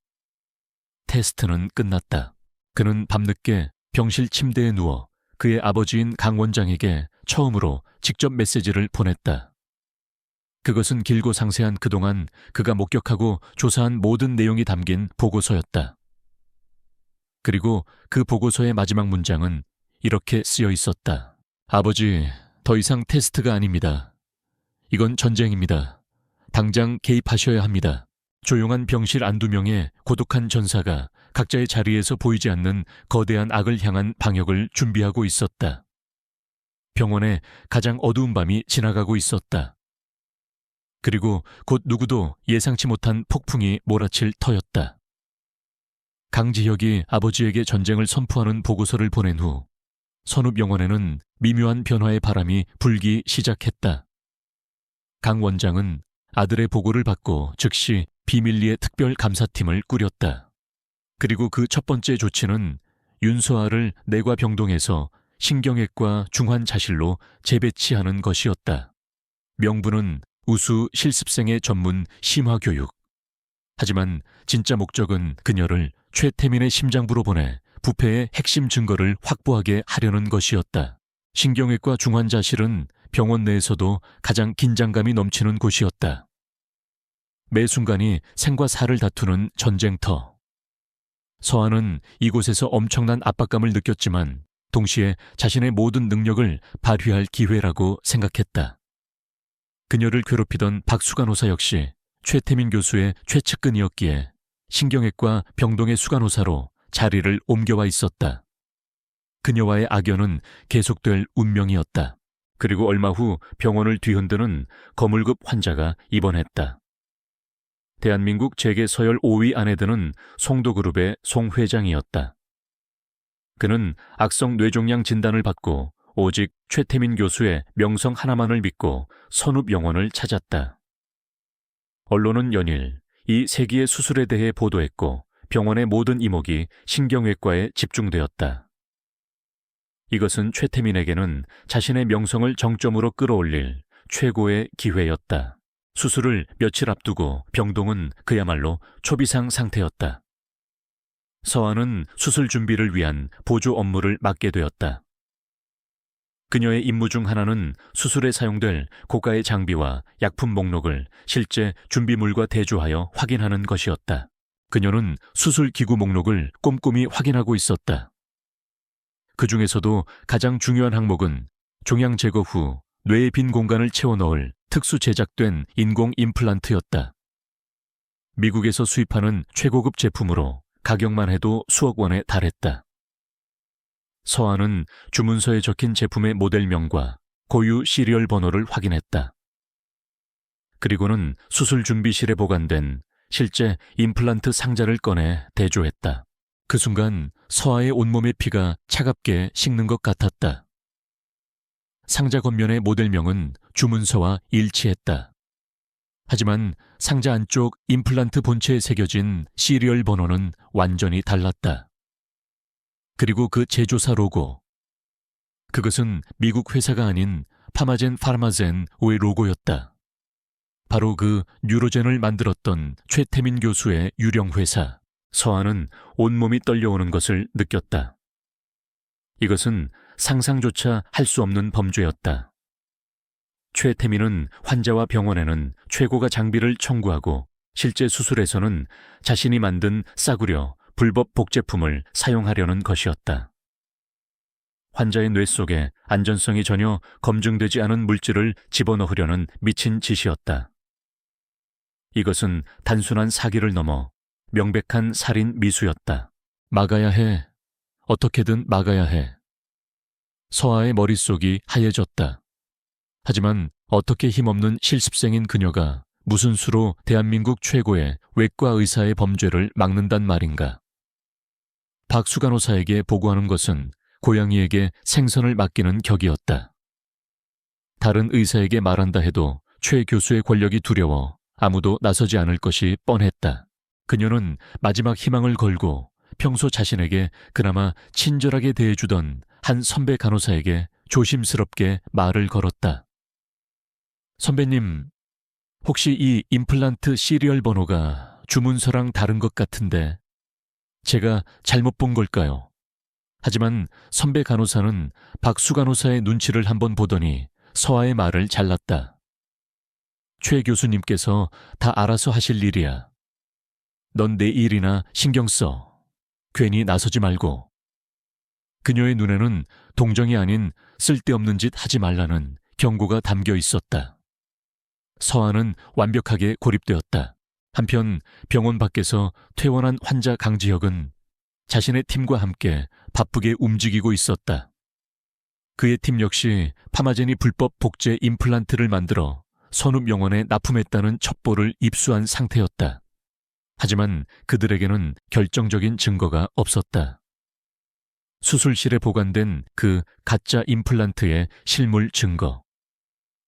테스트는 끝났다. 그는 밤늦게 병실 침대에 누워 그의 아버지인 강 원장에게 처음으로 직접 메시지를 보냈다. 그것은 길고 상세한 그동안 그가 목격하고 조사한 모든 내용이 담긴 보고서였다. 그리고 그 보고서의 마지막 문장은 이렇게 쓰여 있었다. 아버지, 더 이상 테스트가 아닙니다. 이건 전쟁입니다. 당장 개입하셔야 합니다. 조용한 병실 안두명의 고독한 전사가 각자의 자리에서 보이지 않는 거대한 악을 향한 방역을 준비하고 있었다. 병원에 가장 어두운 밤이 지나가고 있었다. 그리고 곧 누구도 예상치 못한 폭풍이 몰아칠 터였다. 강지혁이 아버지에게 전쟁을 선포하는 보고서를 보낸 후 선읍병원에는 미묘한 변화의 바람이 불기 시작했다. 강 원장은 아들의 보고를 받고 즉시 비밀리에 특별 감사팀을 꾸렸다. 그리고 그 첫 번째 조치는 윤소아를 내과 병동에서 신경외과 중환자실로 재배치하는 것이었다. 명분은 우수 실습생의 전문 심화교육. 하지만 진짜 목적은 그녀를 최태민의 심장부로 보내 부패의 핵심 증거를 확보하게 하려는 것이었다. 신경외과 중환자실은 병원 내에서도 가장 긴장감이 넘치는 곳이었다. 매 순간이 생과 사를 다투는 전쟁터. 서한은 이곳에서 엄청난 압박감을 느꼈지만 동시에 자신의 모든 능력을 발휘할 기회라고 생각했다. 그녀를 괴롭히던 박수간호사 역시 최태민 교수의 최측근이었기에 신경외과 병동의 수간호사로 자리를 옮겨와 있었다. 그녀와의 악연은 계속될 운명이었다. 그리고 얼마 후 병원을 뒤흔드는 거물급 환자가 입원했다. 대한민국 재계 서열 5위 안에 드는 송도그룹의 송 회장이었다. 그는 악성 뇌종양 진단을 받고 오직 최태민 교수의 명성 하나만을 믿고 선읍병원을 찾았다. 언론은 연일 이 세기의 수술에 대해 보도했고 병원의 모든 이목이 신경외과에 집중되었다. 이것은 최태민에게는 자신의 명성을 정점으로 끌어올릴 최고의 기회였다. 수술을 며칠 앞두고 병동은 그야말로 초비상 상태였다. 서한은 수술 준비를 위한 보조 업무를 맡게 되었다. 그녀의 임무 중 하나는 수술에 사용될 고가의 장비와 약품 목록을 실제 준비물과 대조하여 확인하는 것이었다. 그녀는 수술 기구 목록을 꼼꼼히 확인하고 있었다. 그 중에서도 가장 중요한 항목은 종양 제거 후 뇌의 빈 공간을 채워 넣을 특수 제작된 인공 임플란트였다. 미국에서 수입하는 최고급 제품으로 가격만 해도 수억 원에 달했다. 서아는 주문서에 적힌 제품의 모델명과 고유 시리얼 번호를 확인했다. 그리고는 수술 준비실에 보관된 실제 임플란트 상자를 꺼내 대조했다. 그 순간 서아의 온몸의 피가 차갑게 식는 것 같았다. 상자 겉면의 모델명은 주문서와 일치했다. 하지만 상자 안쪽 임플란트 본체에 새겨진 시리얼 번호는 완전히 달랐다. 그리고 그 제조사 로고. 그것은 미국 회사가 아닌 파마젠 파르마젠의 로고였다. 바로 그 뉴로젠을 만들었던 최태민 교수의 유령 회사. 서아는 온몸이 떨려오는 것을 느꼈다. 이것은 상상조차 할 수 없는 범죄였다. 최태민은 환자와 병원에는 최고가 장비를 청구하고 실제 수술에서는 자신이 만든 싸구려 불법 복제품을 사용하려는 것이었다. 환자의 뇌 속에 안전성이 전혀 검증되지 않은 물질을 집어넣으려는 미친 짓이었다. 이것은 단순한 사기를 넘어 명백한 살인 미수였다. 막아야 해. 어떻게든 막아야 해. 서아의 머릿속이 하얘졌다. 하지만 어떻게 힘없는 실습생인 그녀가 무슨 수로 대한민국 최고의 외과 의사의 범죄를 막는단 말인가. 박수 간호사에게 보고하는 것은 고양이에게 생선을 맡기는 격이었다. 다른 의사에게 말한다 해도 최 교수의 권력이 두려워 아무도 나서지 않을 것이 뻔했다. 그녀는 마지막 희망을 걸고 평소 자신에게 그나마 친절하게 대해주던 한 선배 간호사에게 조심스럽게 말을 걸었다. 선배님, 혹시 이 임플란트 시리얼 번호가 주문서랑 다른 것 같은데 제가 잘못 본 걸까요? 하지만 선배 간호사는 박수 간호사의 눈치를 한번 보더니 서아의 말을 잘랐다. 최 교수님께서 다 알아서 하실 일이야. 넌 내 일이나 신경 써. 괜히 나서지 말고. 그녀의 눈에는 동정이 아닌 쓸데없는 짓 하지 말라는 경고가 담겨 있었다. 서아는 완벽하게 고립되었다. 한편 병원 밖에서 퇴원한 환자 강지혁은 자신의 팀과 함께 바쁘게 움직이고 있었다. 그의 팀 역시 파마제니 불법 복제 임플란트를 만들어 선읍병원에 납품했다는 첩보를 입수한 상태였다. 하지만 그들에게는 결정적인 증거가 없었다. 수술실에 보관된 그 가짜 임플란트의 실물 증거.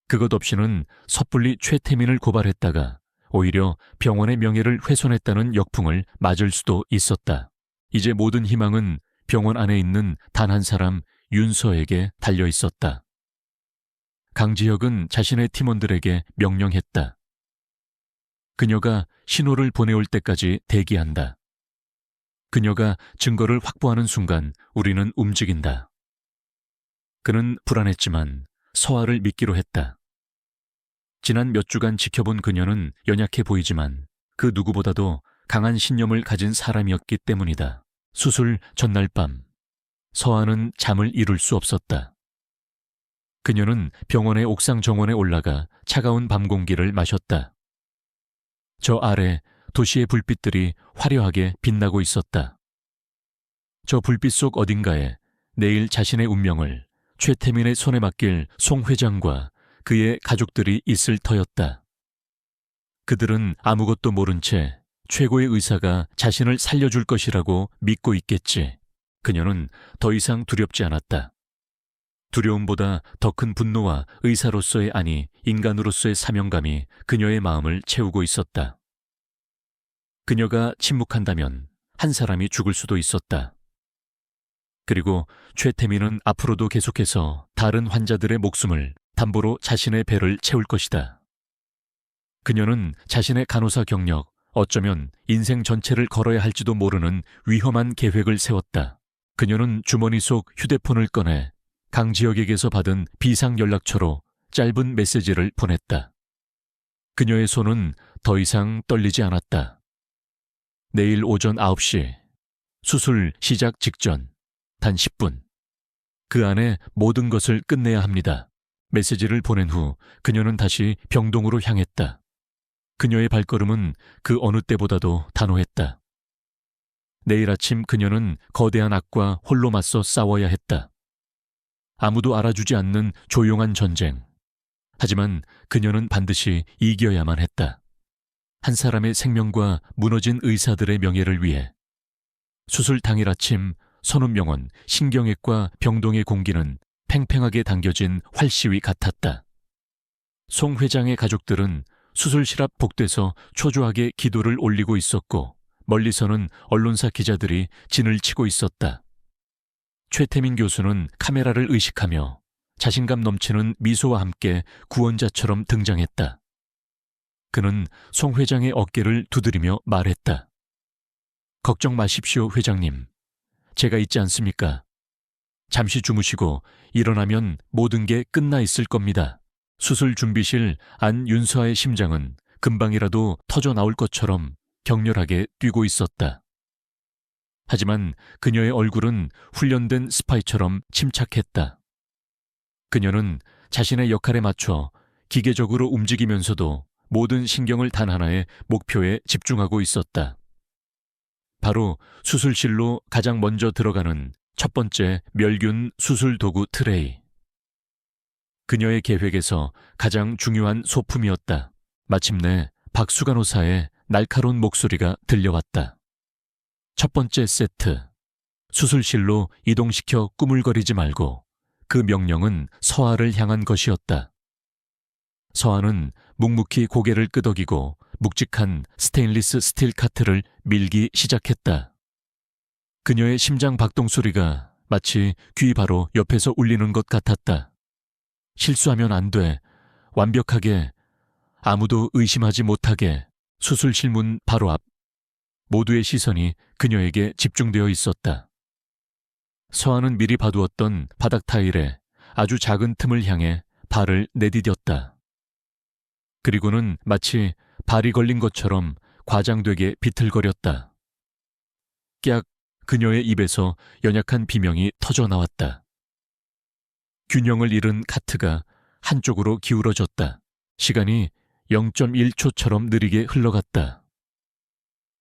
그것 없이는 섣불리 최태민을 고발했다가 오히려 병원의 명예를 훼손했다는 역풍을 맞을 수도 있었다. 이제 모든 희망은 병원 안에 있는 단 한 사람 윤서에게 달려 있었다. 강지혁은 자신의 팀원들에게 명령했다. 그녀가 신호를 보내올 때까지 대기한다. 그녀가 증거를 확보하는 순간 우리는 움직인다. 그는 불안했지만 서아를 믿기로 했다. 지난 몇 주간 지켜본 그녀는 연약해 보이지만 그 누구보다도 강한 신념을 가진 사람이었기 때문이다. 수술 전날 밤, 서아는 잠을 이룰 수 없었다. 그녀는 병원의 옥상 정원에 올라가 차가운 밤 공기를 마셨다. 저 아래 도시의 불빛들이 화려하게 빛나고 있었다. 저 불빛 속 어딘가에 내일 자신의 운명을 최태민의 손에 맡길 송 회장과 그의 가족들이 있을 터였다. 그들은 아무것도 모른 채 최고의 의사가 자신을 살려줄 것이라고 믿고 있겠지. 그녀는 더 이상 두렵지 않았다. 두려움보다 더 큰 분노와 의사로서의 아니 인간으로서의 사명감이 그녀의 마음을 채우고 있었다. 그녀가 침묵한다면 한 사람이 죽을 수도 있었다. 그리고 최태민은 앞으로도 계속해서 다른 환자들의 목숨을 담보로 자신의 배를 채울 것이다. 그녀는 자신의 간호사 경력, 어쩌면 인생 전체를 걸어야 할지도 모르는 위험한 계획을 세웠다. 그녀는 주머니 속 휴대폰을 꺼내 강지혁에게서 받은 비상 연락처로 짧은 메시지를 보냈다. 그녀의 손은 더 이상 떨리지 않았다. 내일 오전 9시, 수술 시작 직전, 단 10분. 그 안에 모든 것을 끝내야 합니다. 메시지를 보낸 후 그녀는 다시 병동으로 향했다. 그녀의 발걸음은 그 어느 때보다도 단호했다. 내일 아침 그녀는 거대한 악과 홀로 맞서 싸워야 했다. 아무도 알아주지 않는 조용한 전쟁. 하지만 그녀는 반드시 이겨야만 했다. 한 사람의 생명과 무너진 의사들의 명예를 위해. 수술 당일 아침 선운병원 신경외과 병동의 공기는 팽팽하게 당겨진 활시위 같았다. 송 회장의 가족들은 수술실 앞 복도에서 초조하게 기도를 올리고 있었고 멀리서는 언론사 기자들이 진을 치고 있었다. 최태민 교수는 카메라를 의식하며 자신감 넘치는 미소와 함께 구원자처럼 등장했다. 그는 송 회장의 어깨를 두드리며 말했다. 걱정 마십시오, 회장님. 제가 있지 않습니까? 잠시 주무시고 일어나면 모든 게 끝나 있을 겁니다. 수술 준비실 안 윤서아의 심장은 금방이라도 터져 나올 것처럼 격렬하게 뛰고 있었다. 하지만 그녀의 얼굴은 훈련된 스파이처럼 침착했다. 그녀는 자신의 역할에 맞춰 기계적으로 움직이면서도 모든 신경을 단 하나의 목표에 집중하고 있었다. 바로 수술실로 가장 먼저 들어가는 첫 번째 멸균 수술 도구 트레이. 그녀의 계획에서 가장 중요한 소품이었다. 마침내 박수 간호사의 날카로운 목소리가 들려왔다. 첫 번째 세트. 수술실로 이동시켜 꾸물거리지 말고. 그 명령은 서아를 향한 것이었다. 서아는 묵묵히 고개를 끄덕이고 묵직한 스테인리스 스틸 카트를 밀기 시작했다. 그녀의 심장 박동 소리가 마치 귀 바로 옆에서 울리는 것 같았다. 실수하면 안 돼. 완벽하게, 아무도 의심하지 못하게. 수술실 문 바로 앞. 모두의 시선이 그녀에게 집중되어 있었다. 서아는 미리 봐두었던 바닥 타일에 아주 작은 틈을 향해 발을 내디뎠다. 그리고는 마치 발이 걸린 것처럼 과장되게 비틀거렸다. 깍! 그녀의 입에서 연약한 비명이 터져 나왔다. 균형을 잃은 카트가 한쪽으로 기울어졌다. 시간이 0.1초처럼 느리게 흘러갔다.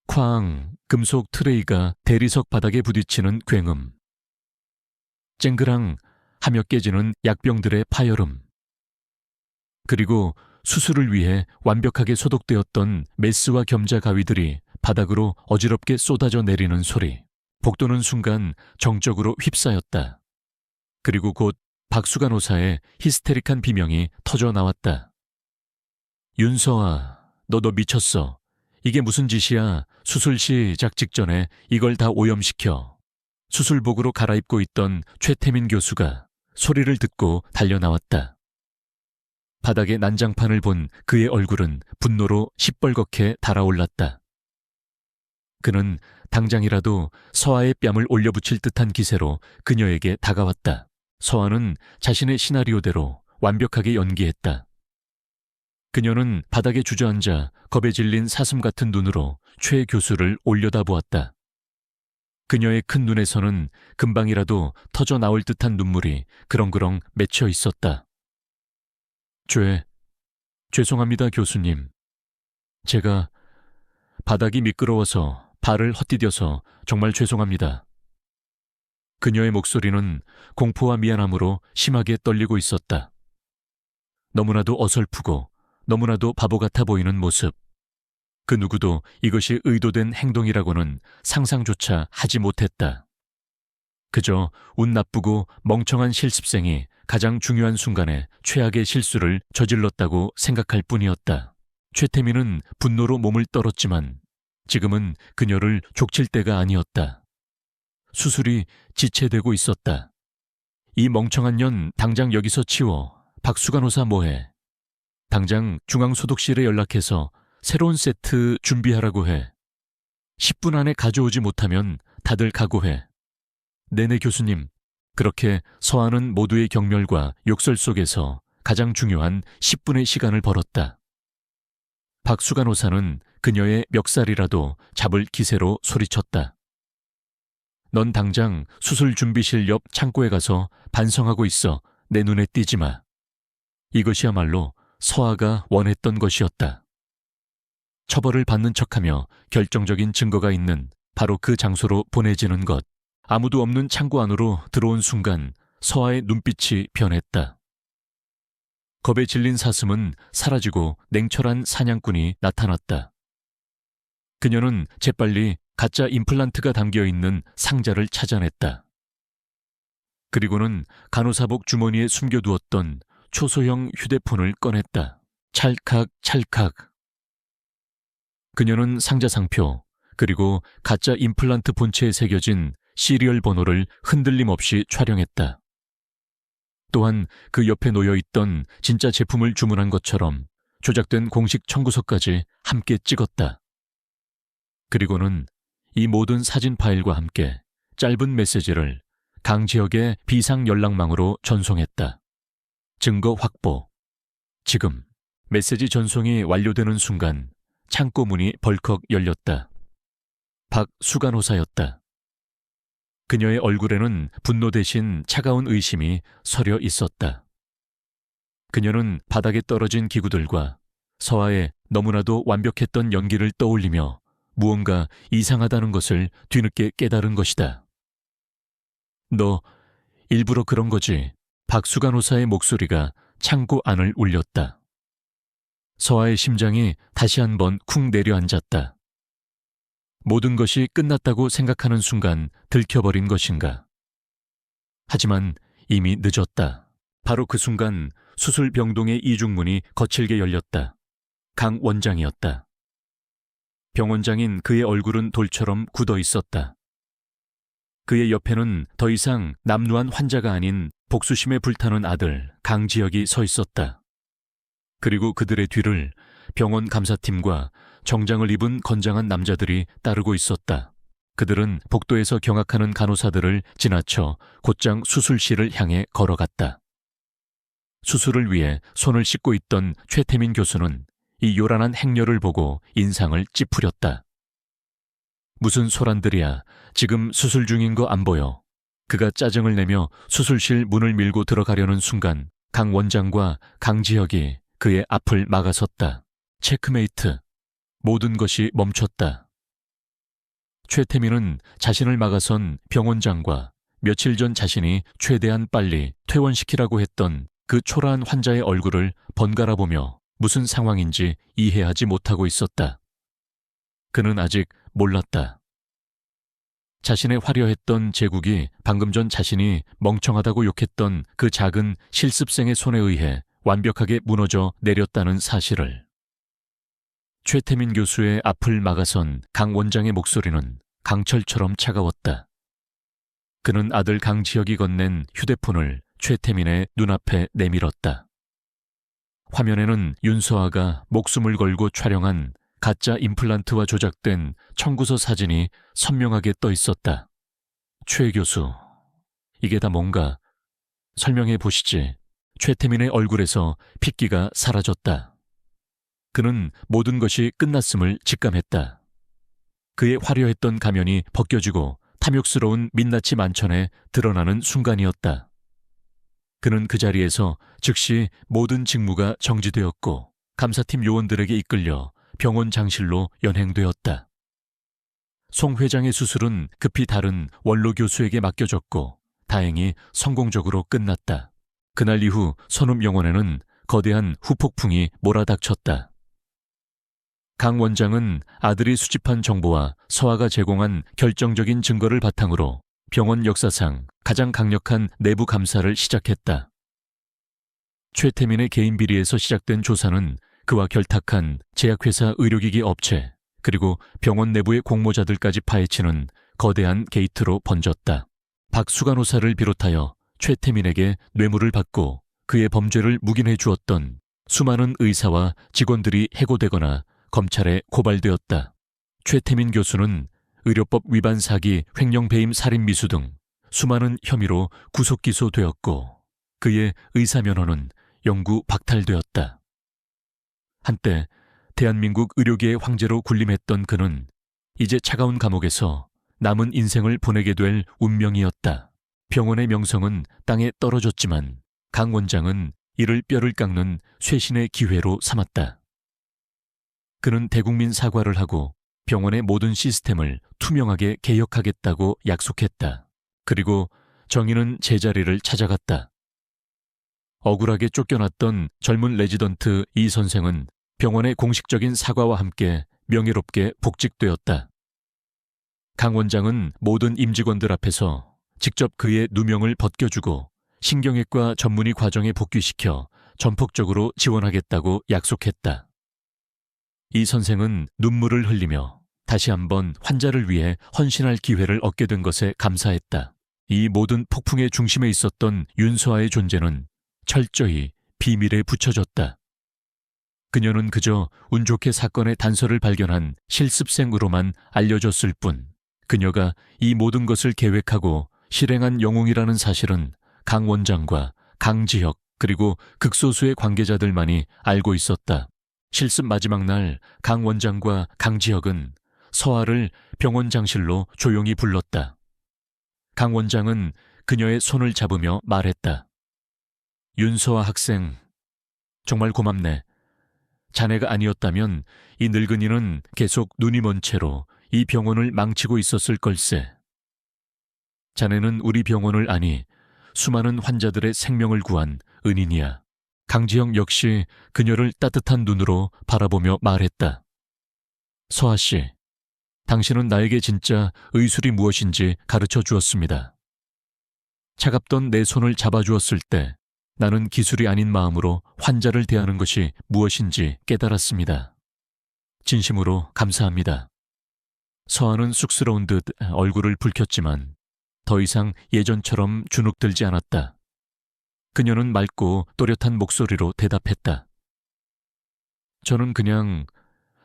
쾅! 금속 트레이가 대리석 바닥에 부딪히는 굉음. 쨍그랑 하며 깨지는 약병들의 파열음. 그리고 수술을 위해 완벽하게 소독되었던 메스와 겸자 가위들이 바닥으로 어지럽게 쏟아져 내리는 소리. 복도는 순간 정적으로 휩싸였다. 그리고 곧 박수 간호사의 히스테릭한 비명이 터져 나왔다. 윤서아, 너 미쳤어. 이게 무슨 짓이야. 수술 시작 직전에 이걸 다 오염시켜. 수술복으로 갈아입고 있던 최태민 교수가 소리를 듣고 달려나왔다. 바닥에 난장판을 본 그의 얼굴은 분노로 시뻘겋게 달아올랐다. 그는 당장이라도 서아의 뺨을 올려붙일 듯한 기세로 그녀에게 다가왔다. 서아는 자신의 시나리오대로 완벽하게 연기했다. 그녀는 바닥에 주저앉아 겁에 질린 사슴 같은 눈으로 최 교수를 올려다보았다. 그녀의 큰 눈에서는 금방이라도 터져 나올 듯한 눈물이 그렁그렁 맺혀 있었다. 죄송합니다, 교수님. 제가 바닥이 미끄러워서 발을 헛디뎌서 정말 죄송합니다. 그녀의 목소리는 공포와 미안함으로 심하게 떨리고 있었다. 너무나도 어설프고 너무나도 바보 같아 보이는 모습. 그 누구도 이것이 의도된 행동이라고는 상상조차 하지 못했다. 그저 운 나쁘고 멍청한 실습생이 가장 중요한 순간에 최악의 실수를 저질렀다고 생각할 뿐이었다. 최태민은 분노로 몸을 떨었지만 지금은 그녀를 족칠 때가 아니었다. 수술이 지체되고 있었다. 이 멍청한 년 당장 여기서 치워. 박수 간호사 뭐해? 당장 중앙소독실에 연락해서 새로운 세트 준비하라고 해. 10분 안에 가져오지 못하면 다들 각오해. 네네 교수님. 그렇게 서아는 모두의 경멸과 욕설 속에서 가장 중요한 10분의 시간을 벌었다. 박수 간호사는 그녀의 멱살이라도 잡을 기세로 소리쳤다. 넌 당장 수술 준비실 옆 창고에 가서 반성하고 있어. 내 눈에 띄지 마. 이것이야말로 서아가 원했던 것이었다. 처벌을 받는 척하며 결정적인 증거가 있는 바로 그 장소로 보내지는 것. 아무도 없는 창고 안으로 들어온 순간 서아의 눈빛이 변했다. 겁에 질린 사슴은 사라지고 냉철한 사냥꾼이 나타났다. 그녀는 재빨리 가짜 임플란트가 담겨있는 상자를 찾아냈다. 그리고는 간호사복 주머니에 숨겨두었던 초소형 휴대폰을 꺼냈다. 찰칵찰칵. 그녀는 상자 상표 그리고 가짜 임플란트 본체에 새겨진 시리얼 번호를 흔들림 없이 촬영했다. 또한 그 옆에 놓여있던 진짜 제품을 주문한 것처럼 조작된 공식 청구서까지 함께 찍었다. 그리고는 이 모든 사진 파일과 함께 짧은 메시지를 강지혁의 비상 연락망으로 전송했다. 증거 확보. 지금. 메시지 전송이 완료되는 순간 창고 문이 벌컥 열렸다. 박수간호사였다. 그녀의 얼굴에는 분노 대신 차가운 의심이 서려 있었다. 그녀는 바닥에 떨어진 기구들과 서아의 너무나도 완벽했던 연기를 떠올리며 무언가 이상하다는 것을 뒤늦게 깨달은 것이다. 너 일부러 그런 거지? 박수간호사의 목소리가 창고 안을 울렸다. 서아의 심장이 다시 한번 쿵 내려앉았다. 모든 것이 끝났다고 생각하는 순간 들켜버린 것인가. 하지만 이미 늦었다. 바로 그 순간 수술 병동의 이중문이 거칠게 열렸다. 강 원장이었다. 병원장인 그의 얼굴은 돌처럼 굳어 있었다. 그의 옆에는 더 이상 남루한 환자가 아닌 복수심에 불타는 아들 강지혁이 서 있었다. 그리고 그들의 뒤를 병원 감사팀과 정장을 입은 건장한 남자들이 따르고 있었다. 그들은 복도에서 경악하는 간호사들을 지나쳐 곧장 수술실을 향해 걸어갔다. 수술을 위해 손을 씻고 있던 최태민 교수는 이 요란한 행렬을 보고 인상을 찌푸렸다. 무슨 소란들이야. 지금 수술 중인 거 안 보여. 그가 짜증을 내며 수술실 문을 밀고 들어가려는 순간 강 원장과 강지혁이 그의 앞을 막아섰다. 체크메이트. 모든 것이 멈췄다. 최태민은 자신을 막아선 병원장과 며칠 전 자신이 최대한 빨리 퇴원시키라고 했던 그 초라한 환자의 얼굴을 번갈아 보며 무슨 상황인지 이해하지 못하고 있었다. 그는 아직 몰랐다. 자신의 화려했던 제국이 방금 전 자신이 멍청하다고 욕했던 그 작은 실습생의 손에 의해 완벽하게 무너져 내렸다는 사실을. 최태민 교수의 앞을 막아선 강 원장의 목소리는 강철처럼 차가웠다. 그는 아들 강지혁이 건넨 휴대폰을 최태민의 눈앞에 내밀었다. 화면에는 윤서아가 목숨을 걸고 촬영한 가짜 임플란트와 조작된 청구서 사진이 선명하게 떠 있었다. 최 교수, 이게 다 뭔가 설명해 보시지. 최태민의 얼굴에서 핏기가 사라졌다. 그는 모든 것이 끝났음을 직감했다. 그의 화려했던 가면이 벗겨지고 탐욕스러운 민낯이 만천에 드러나는 순간이었다. 그는 그 자리에서 즉시 모든 직무가 정지되었고 감사팀 요원들에게 이끌려 병원 장실로 연행되었다. 송 회장의 수술은 급히 다른 원로 교수에게 맡겨졌고 다행히 성공적으로 끝났다. 그날 이후 선읍영원에는 거대한 후폭풍이 몰아닥쳤다. 강 원장은 아들이 수집한 정보와 서아가 제공한 결정적인 증거를 바탕으로 병원 역사상 가장 강력한 내부 감사를 시작했다. 최태민의 개인 비리에서 시작된 조사는 그와 결탁한 제약회사 의료기기 업체 그리고 병원 내부의 공모자들까지 파헤치는 거대한 게이트로 번졌다. 박수간호사를 비롯하여 최태민에게 뇌물을 받고 그의 범죄를 묵인해 주었던 수많은 의사와 직원들이 해고되거나 검찰에 고발되었다. 최태민 교수는 의료법 위반 사기, 횡령배임 살인미수 등 수많은 혐의로 구속 기소되었고 그의 의사면허는 영구 박탈되었다. 한때 대한민국 의료계의 황제로 군림했던 그는 이제 차가운 감옥에서 남은 인생을 보내게 될 운명이었다. 병원의 명성은 땅에 떨어졌지만 강 원장은 이를 뼈를 깎는 쇄신의 기회로 삼았다. 그는 대국민 사과를 하고 병원의 모든 시스템을 투명하게 개혁하겠다고 약속했다. 그리고 정의는 제자리를 찾아갔다. 억울하게 쫓겨났던 젊은 레지던트 이 선생은 병원의 공식적인 사과와 함께 명예롭게 복직되었다. 강 원장은 모든 임직원들 앞에서 직접 그의 누명을 벗겨주고 신경외과 전문의 과정에 복귀시켜 전폭적으로 지원하겠다고 약속했다. 이 선생은 눈물을 흘리며 다시 한번 환자를 위해 헌신할 기회를 얻게 된 것에 감사했다. 이 모든 폭풍의 중심에 있었던 윤서아의 존재는 철저히 비밀에 붙여졌다. 그녀는 그저 운 좋게 사건의 단서를 발견한 실습생으로만 알려졌을 뿐, 그녀가 이 모든 것을 계획하고 실행한 영웅이라는 사실은 강 원장과 강지혁 그리고 극소수의 관계자들만이 알고 있었다. 실습 마지막 날 강 원장과 강지혁은 서아를 병원 장실로 조용히 불렀다. 강 원장은 그녀의 손을 잡으며 말했다. 윤서아 학생, 정말 고맙네. 자네가 아니었다면 이 늙은이는 계속 눈이 먼 채로 이 병원을 망치고 있었을 걸세. 자네는 우리 병원을 아니 수많은 환자들의 생명을 구한 은인이야. 강지영 역시 그녀를 따뜻한 눈으로 바라보며 말했다. 서아 씨, 당신은 나에게 진짜 의술이 무엇인지 가르쳐 주었습니다. 차갑던 내 손을 잡아주었을 때 나는 기술이 아닌 마음으로 환자를 대하는 것이 무엇인지 깨달았습니다. 진심으로 감사합니다. 서아는 쑥스러운 듯 얼굴을 붉혔지만 더 이상 예전처럼 주눅들지 않았다. 그녀는 맑고 또렷한 목소리로 대답했다. 저는 그냥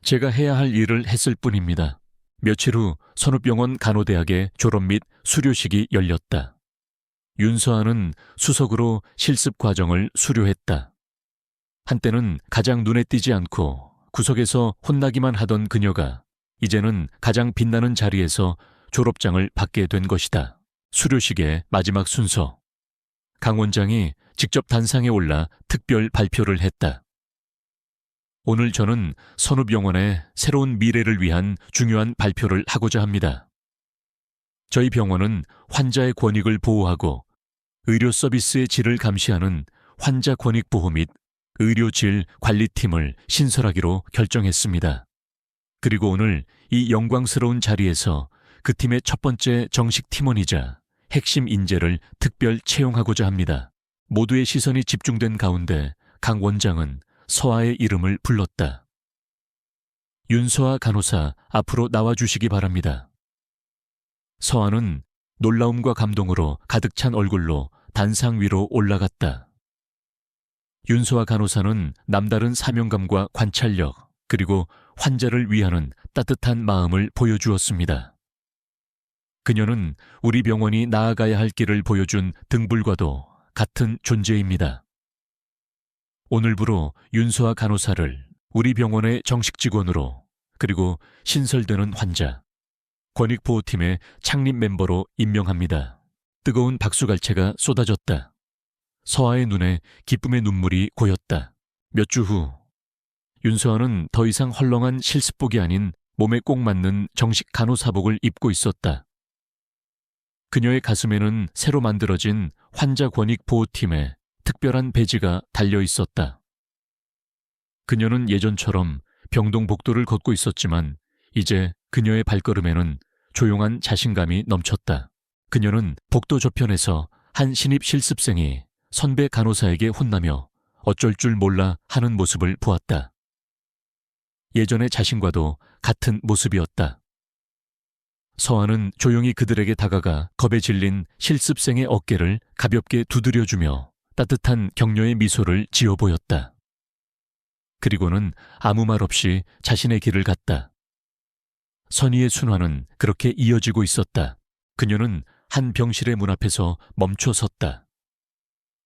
제가 해야 할 일을 했을 뿐입니다. 며칠 후 선읍병원 간호대학의 졸업 및 수료식이 열렸다. 윤서아는 수석으로 실습 과정을 수료했다. 한때는 가장 눈에 띄지 않고 구석에서 혼나기만 하던 그녀가 이제는 가장 빛나는 자리에서 졸업장을 받게 된 것이다. 수료식의 마지막 순서. 강 원장이 직접 단상에 올라 특별 발표를 했다. 오늘 저는 선읍병원의 새로운 미래를 위한 중요한 발표를 하고자 합니다. 저희 병원은 환자의 권익을 보호하고 의료 서비스의 질을 감시하는 환자 권익 보호 및 의료 질 관리팀을 신설하기로 결정했습니다. 그리고 오늘 이 영광스러운 자리에서 그 팀의 첫 번째 정식 팀원이자 핵심 인재를 특별 채용하고자 합니다. 모두의 시선이 집중된 가운데 강 원장은 서아의 이름을 불렀다. 윤서아 간호사, 앞으로 나와주시기 바랍니다. 서아는 놀라움과 감동으로 가득 찬 얼굴로 단상 위로 올라갔다. 윤서아 간호사는 남다른 사명감과 관찰력, 그리고 환자를 위하는 따뜻한 마음을 보여주었습니다. 그녀는 우리 병원이 나아가야 할 길을 보여준 등불과도 같은 존재입니다. 오늘부로 윤서아 간호사를 우리 병원의 정식 직원으로, 그리고 신설되는 환자, 권익보호팀의 창립 멤버로 임명합니다. 뜨거운 박수갈채가 쏟아졌다. 서아의 눈에 기쁨의 눈물이 고였다. 몇 주 후, 윤서아는 더 이상 헐렁한 실습복이 아닌 몸에 꼭 맞는 정식 간호사복을 입고 있었다. 그녀의 가슴에는 새로 만들어진 환자 권익 보호팀의 특별한 배지가 달려 있었다. 그녀는 예전처럼 병동복도를 걷고 있었지만 이제 그녀의 발걸음에는 조용한 자신감이 넘쳤다. 그녀는 복도 저편에서 한 신입 실습생이 선배 간호사에게 혼나며 어쩔 줄 몰라 하는 모습을 보았다. 예전의 자신과도 같은 모습이었다. 서아는 조용히 그들에게 다가가 겁에 질린 실습생의 어깨를 가볍게 두드려주며 따뜻한 격려의 미소를 지어 보였다. 그리고는 아무 말 없이 자신의 길을 갔다. 선의의 순환은 그렇게 이어지고 있었다. 그녀는 한 병실의 문 앞에서 멈춰 섰다.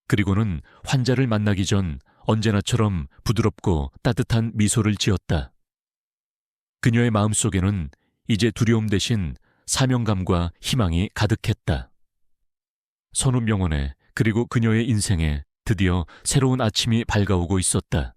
그리고는 환자를 만나기 전 언제나처럼 부드럽고 따뜻한 미소를 지었다. 그녀의 마음속에는 이제 두려움 대신 사명감과 희망이 가득했다. 선읍병원에, 그리고 그녀의 인생에 드디어 새로운 아침이 밝아오고 있었다.